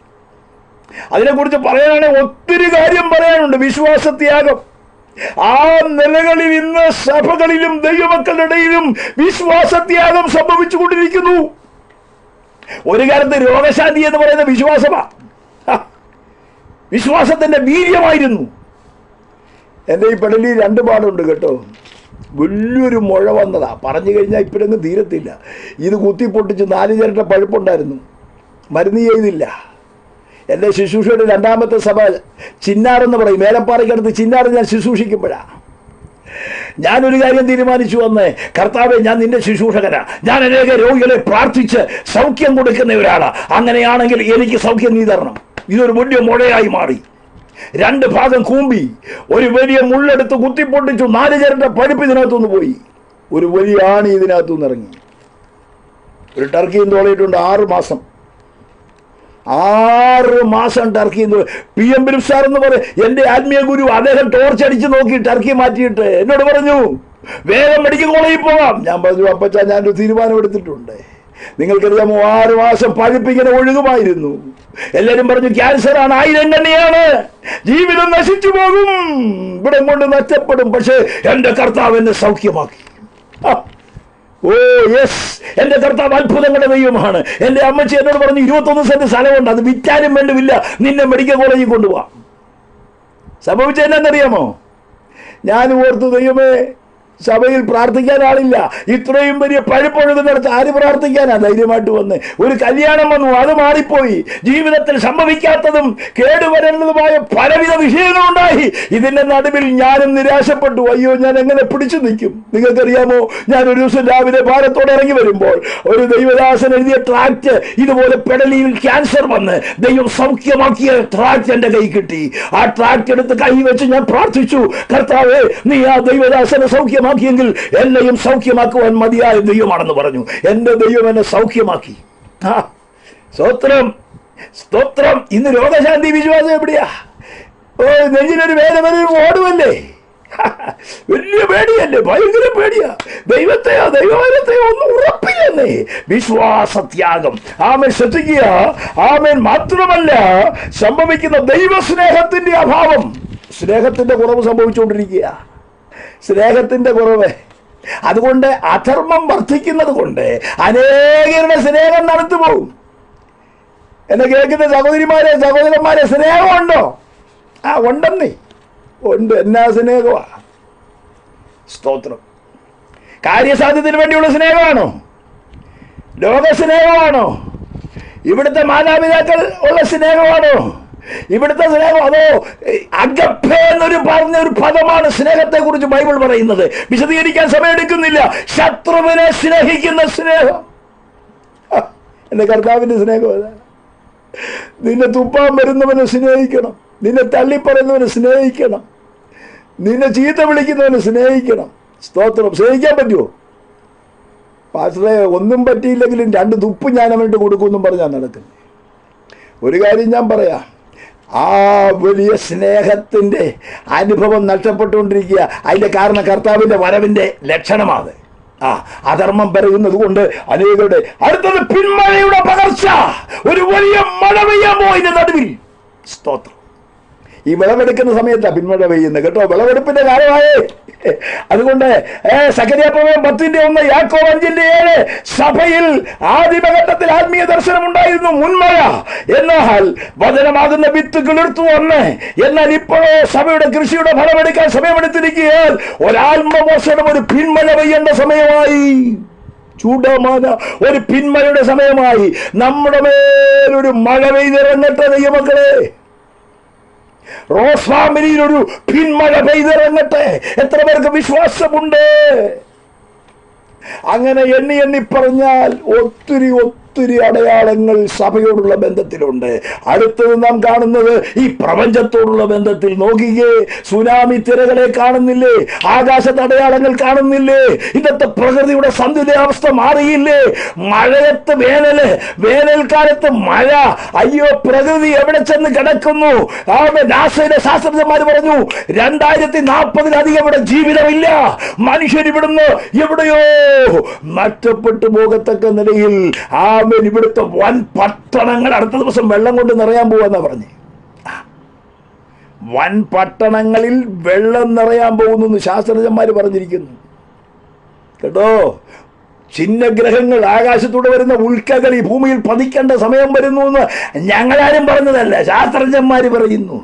അതിനെക്കുറിച്ച് പറയാനാണെങ്കിൽ ഒത്തിരി കാര്യം പറയാനുണ്ട്. വിശ്വാസത്യാഗം ആ നിലകളിൽ ഇന്ന് സഭകളിലും ദൈവമക്കളുടെ ഇടയിലും വിശ്വാസത്യാഗം സംഭവിച്ചുകൊണ്ടിരിക്കുന്നു. ഒരു കാലത്ത് രോഗശാന്തി എന്ന് പറയുന്ന വിശ്വാസമാണ്, വിശ്വാസത്തിന്റെ വീര്യമായിരുന്നു. എൻ്റെ ഈ പെടലിൽ 2 പാടുണ്ട് കേട്ടോ. വലിയൊരു മുഴ വന്നതാ, പറഞ്ഞു കഴിഞ്ഞാൽ ഇപ്പോഴൊന്നും തീരത്തില്ല. ഇത് കുത്തിപ്പൊട്ടിച്ച് 4 ചിരട്ട പഴുപ്പുണ്ടായിരുന്നു, മരുന്ന് ചെയ്തില്ല. എൻ്റെ ശുശ്രൂഷയുടെ 2ാമത്തെ സഭ ചിന്നാറെന്ന് പറയും, മേലപ്പാറയ്ക്കടുത്ത് ചിന്നാറ് ഞാൻ ശുശ്രൂഷിക്കുമ്പോഴാണ് ഞാനൊരു കാര്യം തീരുമാനിച്ചു വന്ന്, കർത്താവെ, ഞാൻ നിന്റെ ശുശ്രൂഷകനാ, ഞാൻ അനേക രോഗികളെ പ്രാർത്ഥിച്ച് സൗഖ്യം കൊടുക്കുന്ന ഒരാളാ, അങ്ങനെയാണെങ്കിൽ എനിക്ക് സൗഖ്യം നീ തരണം. ഇതൊരു വലിയ മുഴയായി മാറി. 2 ഭാഗം കൂമ്പി, ഒരു വലിയ മുള്ളെടുത്ത് കുത്തിപ്പൊട്ടിച്ചു, 4 ചിരട്ട പഴുപ്പ് ഇതിനകത്തുനിന്ന് പോയി, ഒരു വലിയ ആണി ഇതിനകത്തുനിന്ന് ഇറങ്ങി. ഒരു ടർക്കിയും തോളിയിട്ടുണ്ട് 6 മാസം. 6 മാസം ടർക്കി. PM ബിലിം സാർ എന്ന് പറയും, എൻ്റെ ആത്മീയ ഗുരു, അദ്ദേഹം ടോർച്ച് അടിച്ച് നോക്കി ടർക്കി മാറ്റിയിട്ട് എന്നോട് പറഞ്ഞു, വേഗം മെഡിക്കൽ കോളേജിൽ പോകാം. ഞാൻ പറഞ്ഞു, അപ്പച്ചാ, ഞാനൊരു തീരുമാനമെടുത്തിട്ടുണ്ട്. നിങ്ങൾക്കറിയാമോ, 6 മാസം പഴുപ്പിങ്ങനെ ഒഴുകുമായിരുന്നു. എല്ലാവരും പറഞ്ഞു, ക്യാൻസറാണ്, 1000 കണ്ണിയാണ്, ജീവിതം നശിച്ചു പോകും, ഇവിടെ കൊണ്ട് നഷ്ടപ്പെടും. പക്ഷേ എൻ്റെ കർത്താവ് എന്നെ സൗഖ്യമാക്കി. യെസ്, എൻ്റെ കർത്താവ് അത്ഭുതങ്ങളുടെ ദൈവമാണ്. എൻ്റെ അമ്മച്ചി എന്നോട് പറഞ്ഞു, 21 സെന്റ് സ്ഥലമുണ്ട്, അത് വിറ്റാലും വേണ്ടുമില്ല, നിന്നെ മെഡിക്കൽ കോളേജിൽ കൊണ്ടുപോവാം. സംഭവിച്ചതെന്നറിയാമോ? ഞാൻ ഓർത്തു, ദൈവമേ, സഭയിൽ പ്രാർത്ഥിക്കാൻ ആളില്ല, ഇത്രയും വലിയ പഴുപ്പൊഴുകുന്നിടത്ത് ആര് പ്രാർത്ഥിക്കാനാ? ധൈര്യമായിട്ട് വന്ന് ഒരു കല്യാണം വന്നു, അത് മാറിപ്പോയി. ജീവിതത്തിൽ സംഭവിക്കാത്തതും കേടുവരേണ്ടതുമായ പലവിധ വിഷയങ്ങളുണ്ടായി. ഇതിന്റെ നടുവിൽ ഞാനും നിരാശപ്പെട്ടു. അയ്യോ, ഞാൻ എങ്ങനെ പിടിച്ചു നിൽക്കും? നിങ്ങൾക്കറിയാമോ, ഞാൻ ഒരു ദിവസം രാവിലെ ഭാരത്തോടെ ഇറങ്ങി വരുമ്പോൾ ഒരു ദൈവദാസൻ എഴുതിയ ട്രാക്റ്റ്, ഇതുപോലെ പെടലിയിൽ ക്യാൻസർ വന്ന് ദൈവം സൗഖ്യമാക്കിയ ട്രാക്റ്റ് എൻ്റെ കൈ കിട്ടി. ആ ട്രാക്റ്റ് എടുത്ത് കൈ വെച്ച് ഞാൻ പ്രാർത്ഥിച്ചു, കർത്താവേ, നീ ആ ദൈവദാസനെ സൗഖ്യമാക്കിയെങ്കിൽ എന്നെയും സൗഖ്യമാക്കുവാൻ മതിയായ ദൈവമാണെന്ന് പറഞ്ഞു. എൻ്റെ ദൈവം എന്നെ സൗഖ്യമാക്കി. സ്തോത്രം, സ്തോത്രം. ഇന്ന് രോഗശാന്തി വിശ്വാസം എവിടെയാ? നെഞ്ചിനൊരു വേദന ഓടുമല്ലേ? വലിയ പേടിയല്ലേ? ഭയങ്കര പേടിയാ. ദൈവത്തെയോ ദൈവവരത്തെയോ ഒന്നും ഉറപ്പില്ലെന്നേ. വിശ്വാസത്യാഗം. ആമേൻ. ശ്രദ്ധിക്കുക. ആമേൻ. മാത്രമല്ല, സംഭവിക്കുന്ന ദൈവസ്നേഹത്തിന്റെ അഭാവം, സ്നേഹത്തിന്റെ കുറവ് സംഭവിച്ചുകൊണ്ടിരിക്കുക. സ്നേഹത്തിന്റെ കുറവ്. അതുകൊണ്ട് അധർമ്മം വർദ്ധിക്കുന്നത് കൊണ്ട് അനേകരുടെ സ്നേഹം നടത്തു പോകും. എന്നെ കേൾക്കുന്ന സഹോദരിമാരെ, സഹോദരന്മാരെ, സ്നേഹമുണ്ടോ? ഉണ്ടെന്നേ, ഉണ്ട്. എന്നാ സ്നേഹമാ? സ്തോത്രം. കാര്യസാധ്യത്തിന് വേണ്ടിയുള്ള സ്നേഹമാണോ? ലോകസ്നേഹമാണോ? ഇവിടുത്തെ മാതാപിതാക്കൾ ഉള്ള സ്നേഹമാണോ? ഇവിടുത്തെ സ്നേഹം അതോ അഗപ്പേ എന്നൊരു പറഞ്ഞൊരു പദമാണ് സ്നേഹത്തെ കുറിച്ച് ബൈബിൾ പറയുന്നത്. വിശദീകരിക്കാൻ സമയമെടുക്കുന്നില്ല. ശത്രുവിനെ സ്നേഹിക്കുന്ന സ്നേഹം. എൻ്റെ കർത്താവിൻ്റെ സ്നേഹം അതാണ്. നിന്നെ തുപ്പാൻ വരുന്നവനെ സ്നേഹിക്കണം, നിന്നെ തള്ളിപ്പറയുന്നവനെ സ്നേഹിക്കണം, നിന്നെ ചീത്ത വിളിക്കുന്നവനെ സ്നേഹിക്കണം. സ്തോത്രം. സ്നേഹിക്കാൻ പറ്റുമോ? പാസ്റ്ററെ, ഒന്നും പറ്റിയില്ലെങ്കിലും 2 തുപ്പ് ഞാൻ അവനിട്ട് കൊടുക്കുമെന്നും പറഞ്ഞാൽ നടക്കുന്നത്. ഒരു കാര്യം ഞാൻ പറയാം, ആ വലിയ സ്നേഹത്തിൻ്റെ അനുഭവം നഷ്ടപ്പെട്ടുകൊണ്ടിരിക്കുക. അതിൻ്റെ കാരണം കർത്താവിൻ്റെ വരവിൻ്റെ ലക്ഷണമാണ്. അധർമ്മം പെരുകുന്നത് കൊണ്ട് അനേകരുടെ. അടുത്തത് പിന്മഴയുടെ പകർച്ച. ഒരു വലിയ മഴ പെയ്യാൻ പോയതിന്റെ നടുവിൽ. സ്തോത്രം. ഈ വിളവെടുക്കുന്ന സമയത്താണ് പിന്മഴ പെയ്യുന്നത് കേട്ടോ. വിളവെടുപ്പിന്റെ കാലമായേ. അതുകൊണ്ട് സഖരിയാ 10:1, യാക്കോബ് 5:7 സഭയിൽ ആദിമഘട്ടത്തിൽ ആത്മീയ ദർശനം ഉണ്ടായിരുന്നു, മുൻമഴ. എന്നാൽ വചനമാകുന്ന വിത്ത് കിളിർത്തു വന്ന്, എന്നാൽ ഇപ്പോഴോ സഭയുടെ കൃഷിയുടെ ഫലമെടുക്കാൻ സമയമെടുത്തിരിക്കുകയാൽ ഒരാത്മമോഷണം, ഒരു പിന്മഴ പെയ്യേണ്ട സമയമായി. ചൂടമാന ഒരു പിന്മഴയുടെ സമയമായി. നമ്മുടെ മേലൊരു മഴ പെയ്തിറങ്ങട്ടെ ദൈവമക്കളെ. റോസ് ഫാമിലിയിൽ ഒരു പിന്മഴ പെയ്തിറങ്ങട്ടെ. എത്ര പേർക്ക് വിശ്വാസമുണ്ട്? അങ്ങനെ എണ്ണി എണ്ണി പറഞ്ഞാൽ ഒത്തിരി അടയാളങ്ങൾ സഭയോടുള്ള ബന്ധത്തിലുണ്ട്. അടുത്തത് നാം കാണുന്നത് ഈ പ്രപഞ്ചത്തോടുള്ള ബന്ധത്തിൽ. നോക്കിക്കേ, സുനാമി തിരകളെ കാണുന്നില്ലേ? ആകാശത്ത് അടയാളങ്ങൾ കാണുന്നില്ലേ? ഇന്നത്തെ പ്രകൃതിയുടെ സന്തുലിതാവസ്ഥ മാറിയില്ലേ? മഴയത്ത് വേനൽക്കാലത്ത് മഴ. അയ്യോ, പ്രകൃതി എവിടെ ചെന്ന് കിടക്കുന്നു? നാസയിലെ ശാസ്ത്രജ്ഞന്മാർ പറഞ്ഞു 2040 ഇവിടെ ജീവിതമില്ല. മനുഷ്യൻ ഇവിടുന്ന് എവിടെയോ നഷ്ടപ്പെട്ടു പോകത്തക്ക നിലയിൽ ഇവിടുത്തെ വൻ പട്ടണങ്ങൾ അടുത്ത ദിവസം വെള്ളം കൊണ്ട് നിറയാൻ പോവാന്നാ പറഞ്ഞേ. വൻ പട്ടണങ്ങളിൽ വെള്ളം നിറയാൻ പോകുന്നു ശാസ്ത്രജ്ഞന്മാർ പറഞ്ഞിരിക്കുന്നു കേട്ടോ. ചിഹ്നഗ്രഹങ്ങൾ, ആകാശത്തൂടെ വരുന്ന ഉൽക്കകൾ ഈ ഭൂമിയിൽ പതിക്കേണ്ട സമയം വരുന്നു എന്ന് ഞങ്ങളാരും പറഞ്ഞതല്ല, ശാസ്ത്രജ്ഞന്മാർ പറയുന്നു.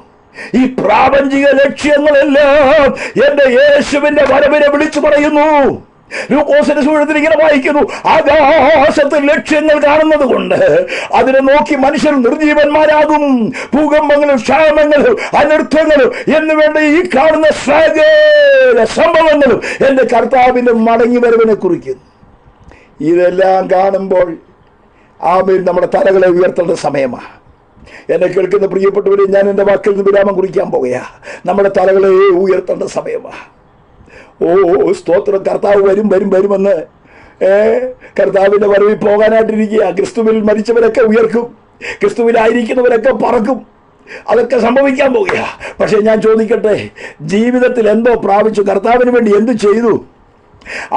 ഈ പ്രാപഞ്ചിക ലക്ഷ്യങ്ങളെല്ലാം എന്റെ യേശുവിന്റെ വരവിനെ വിളിച്ചു പറയുന്നു. ലൂക്കോസിന്റെ സുവിശേഷത്തിൽ ഇങ്ങനെ വായിക്കുന്നു, ആകാശത്ത് ലക്ഷ്യങ്ങൾ കാണുന്നത് കൊണ്ട് അതിനെ നോക്കി മനുഷ്യർ നിർജീവന്മാരാകും. ഭൂകമ്പങ്ങളും ക്ഷാമങ്ങളും അനർത്ഥങ്ങളും എന്ന് വേണ്ട ഈ കാണുന്ന സകല സംഭവങ്ങളും എന്റെ കർത്താവിന്റെ മടങ്ങി വരവിനെ കുറിക്കുന്നു. ഇതെല്ലാം കാണുമ്പോൾ ആമേൻ നമ്മുടെ തലകളെ ഉയർത്തേണ്ട സമയമാണ്. എന്നെ കേൾക്കുന്ന പ്രിയപ്പെട്ടവരെ, ഞാൻ എൻ്റെ വാക്കിൽ നിന്ന് വിരാമം കുറിക്കാൻ പോകുകയാ. നമ്മുടെ തലകളെ ഉയർത്തേണ്ട സമയമാണ്. സ്തോത്രം. കർത്താവ് വരുമെന്ന് കർത്താവിന്റെ വരവിൽ പോകാനായിട്ടിരിക്കുക. ക്രിസ്തുവിൽ മരിച്ചവരൊക്കെ ഉയർക്കും, ക്രിസ്തുവിലായിരിക്കുന്നവരൊക്കെ പറക്കും. അതൊക്കെ സംഭവിക്കാൻ പോകുക. പക്ഷെ ഞാൻ ചോദിക്കട്ടെ, ജീവിതത്തിൽ എന്തോ പ്രാപിച്ചു? കർത്താവിന് വേണ്ടി എന്ത് ചെയ്തു?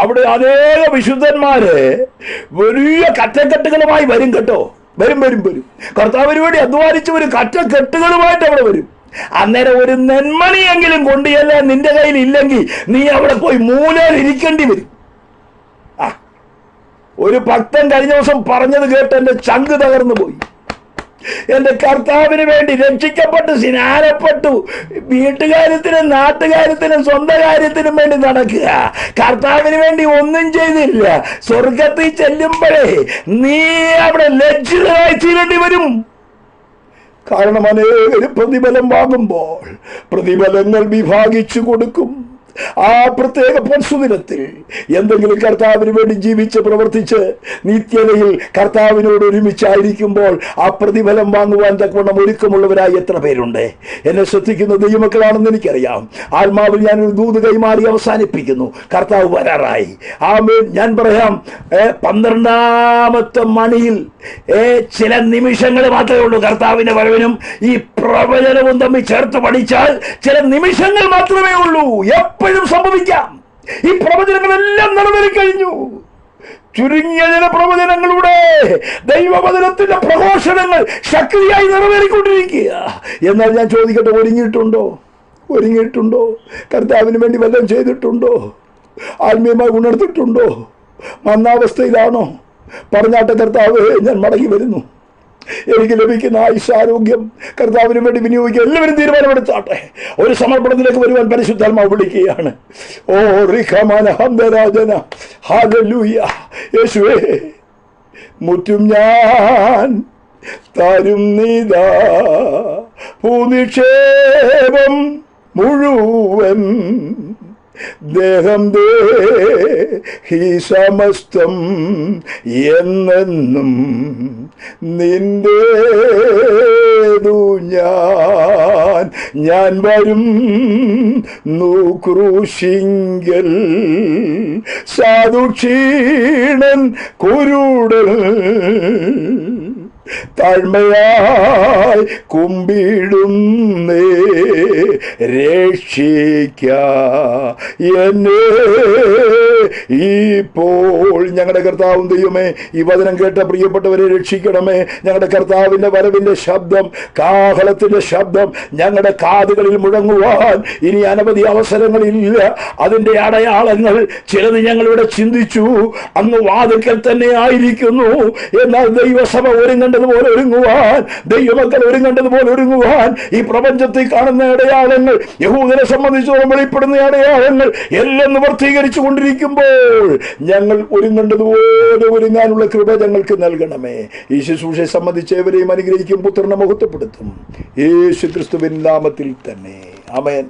അവിടെ അനേക വിശുദ്ധന്മാര് വലിയ കറ്റക്കെട്ടുകളുമായി വരും കേട്ടോ. വരും. കർത്താവിന് വേണ്ടി അധ്വാനിച്ചവർ കറ്റക്കെട്ടുകളുമായിട്ട് അവിടെ വരും. അന്നേരം ഒരു നെന്മണിയെങ്കിലും കൊണ്ടുചെല്ലാൻ നിന്റെ കയ്യിൽ ഇല്ലെങ്കിൽ നീ അവിടെ പോയി മൂലയിൽ ഇരിക്കേണ്ടി വരും. ഒരു ഭക്തൻ കഴിഞ്ഞ ദിവസം പറഞ്ഞത് കേട്ട് എന്റെ ചങ്ക് തകർന്നു പോയി. എന്റെ കർത്താവിന് വേണ്ടി രക്ഷിക്കപ്പെട്ടു, സ്നാനപ്പെട്ടു, വീട്ടുകാര്യത്തിനും നാട്ടുകാര്യത്തിനും സ്വന്തം കാര്യത്തിനും വേണ്ടി നടക്കുക. കർത്താവിന് വേണ്ടി ഒന്നും ചെയ്തില്ല. സ്വർഗത്തിൽ ചെല്ലുമ്പോഴേ നീ അവിടെ ലജ്ജിതരായി തീരേണ്ടി വരും. കാരണം അനേകര് പ്രതിഫലം വാങ്ങുമ്പോൾ പ്രതിഫലങ്ങൾ വിഭാഗിച്ചു കൊടുക്കും. ആ പ്രത്യേക പൊൻസുദിനത്തിൽ എന്തെങ്കിലും കർത്താവിന് വേണ്ടി ജീവിച്ച് പ്രവർത്തിച്ച് നിത്യതയിൽ കർത്താവിനോട് ഒരുമിച്ചായിരിക്കുമ്പോൾ ആ പ്രതിഫലം വാങ്ങുവാൻ തക്കവണ്ണം ഒരുക്കമുള്ളവരായി എത്ര പേരുണ്ട്? എന്നെ ശ്രദ്ധിക്കുന്ന ദൈവമക്കളാണെന്ന് എനിക്കറിയാം. ആത്മാവിൽ ഞാനൊരു ദൂത് കൈമാറി അവസാനിപ്പിക്കുന്നു. കർത്താവ് വരാറായി. ആമേൻ. ഞാൻ പറയാം, 12ാമത്തെ മണിയിൽ ചില നിമിഷങ്ങൾ മാത്രമേ ഉള്ളൂ. കർത്താവിന്റെ വരവിനും ഈ പ്രവചനവും തമ്മിൽ ചേർത്ത് പഠിച്ചാൽ ചില നിമിഷങ്ങൾ മാത്രമേ ഉള്ളൂ. എപ്പോഴും സംഭവിക്കാം. ഈ പ്രവചനങ്ങളെല്ലാം നിറവേറി കഴിഞ്ഞു. ചുരുങ്ങിയ ചില പ്രവചനങ്ങളുടെ ദൈവവചനത്തിന്റെ പ്രഘോഷണങ്ങൾ ശക്തിയായി നിറവേറിക്കൊണ്ടിരിക്കുക. എന്നാൽ ഞാൻ ചോദിക്കട്ടെ, ഒരുങ്ങിയിട്ടുണ്ടോ? കർത്താവിന് വേണ്ടി വല്ലതും ചെയ്തിട്ടുണ്ടോ? ആത്മീയമായി ഉണർത്തിട്ടുണ്ടോ? മന്ദാവസ്ഥയിലാണോ? പറഞ്ഞാട്ടെ, കർത്താവ് ഞാൻ മടങ്ങി വരുന്നു, എനിക്ക് ലഭിക്കുന്ന ആയുഷ്യാരോഗ്യം കർത്താവിന് വേണ്ടി വിനിയോഗിക്കുക. എല്ലാവരും തീരുമാനമെടുത്താട്ടെ. ഒരു സമർപ്പണത്തിലേക്ക് വരുവാൻ പരിശുദ്ധാത്മാവ് വിളിക്കുകയാണ്. ഓ റിഖമനഹംദരാജന ഹല്ലേലൂയ. യേശുവേ, മുറ്റും ഞാൻ തരും നീതാ ഭൂനിക്ഷേപം മുഴുവൻ, ദേഹം ദേഹി സമസ്തം എന്നെന്നും നിന്റേതു ഞാൻ വരും ക്രൂശിങ്കൽ സാധുക്ഷീണൻ കുരുടൽ താഴ്മയായി കുമ്പിടുന്നേ രക്ഷിക്ക എന്നെ ഇപ്പോൾ. ഞങ്ങളുടെ കർത്താവും ദൈവമേ, ഈ വചനം കേട്ട പ്രിയപ്പെട്ടവരെ രക്ഷിക്കണമേ. ഞങ്ങളുടെ കർത്താവിന്റെ വരവിന്റെ ശബ്ദം, കാഹളത്തിന്റെ ശബ്ദം ഞങ്ങളുടെ കാതുകളിൽ മുഴങ്ങുവാൻ ഇനി അനവധി അവസരങ്ങളില്ല. അതിന്റെ അടയാളങ്ങൾ ചിലത് ഞങ്ങളിവിടെ ചിന്തിച്ചു, അങ്ങ് വാതിൽക്കൽ തന്നെ ആയിരിക്കുന്നു. എന്നാൽ ദൈവസഭ ഒരുങ്ങേണ്ട ഒരുങ്ങേണ്ടതുപോലെ ഒരുങ്ങുവാൻ, ദൈവമക്കൾ ഒരുങ്ങേണ്ടതുപോലെ ഒരുങ്ങുവാൻ, ഈ പ്രപഞ്ചത്തിൽ കാണുന്ന അടയാളങ്ങൾ, യഹൂദനെ സംബന്ധിച്ചോളം വെളിപ്പെടുന്ന അടയാളങ്ങൾ എല്ലാം നിവർത്തീകരിച്ചു കൊണ്ടിരിക്കുമ്പോൾ ഞങ്ങൾ ഒരുങ്ങേണ്ടതുപോലെ ഒരുങ്ങാനുള്ള കൃപ ഞങ്ങൾക്ക് നൽകണമേ. ഈ ശുശ്രൂഷയെ സംബന്ധിച്ച് ഏവരെയും അനുഗ്രഹിക്കും, പുത്രനെ മഹത്വപ്പെടുത്തും, യേശു ക്രിസ്തുവിൻ നാമത്തിൽ തന്നെ. ആമേൻ.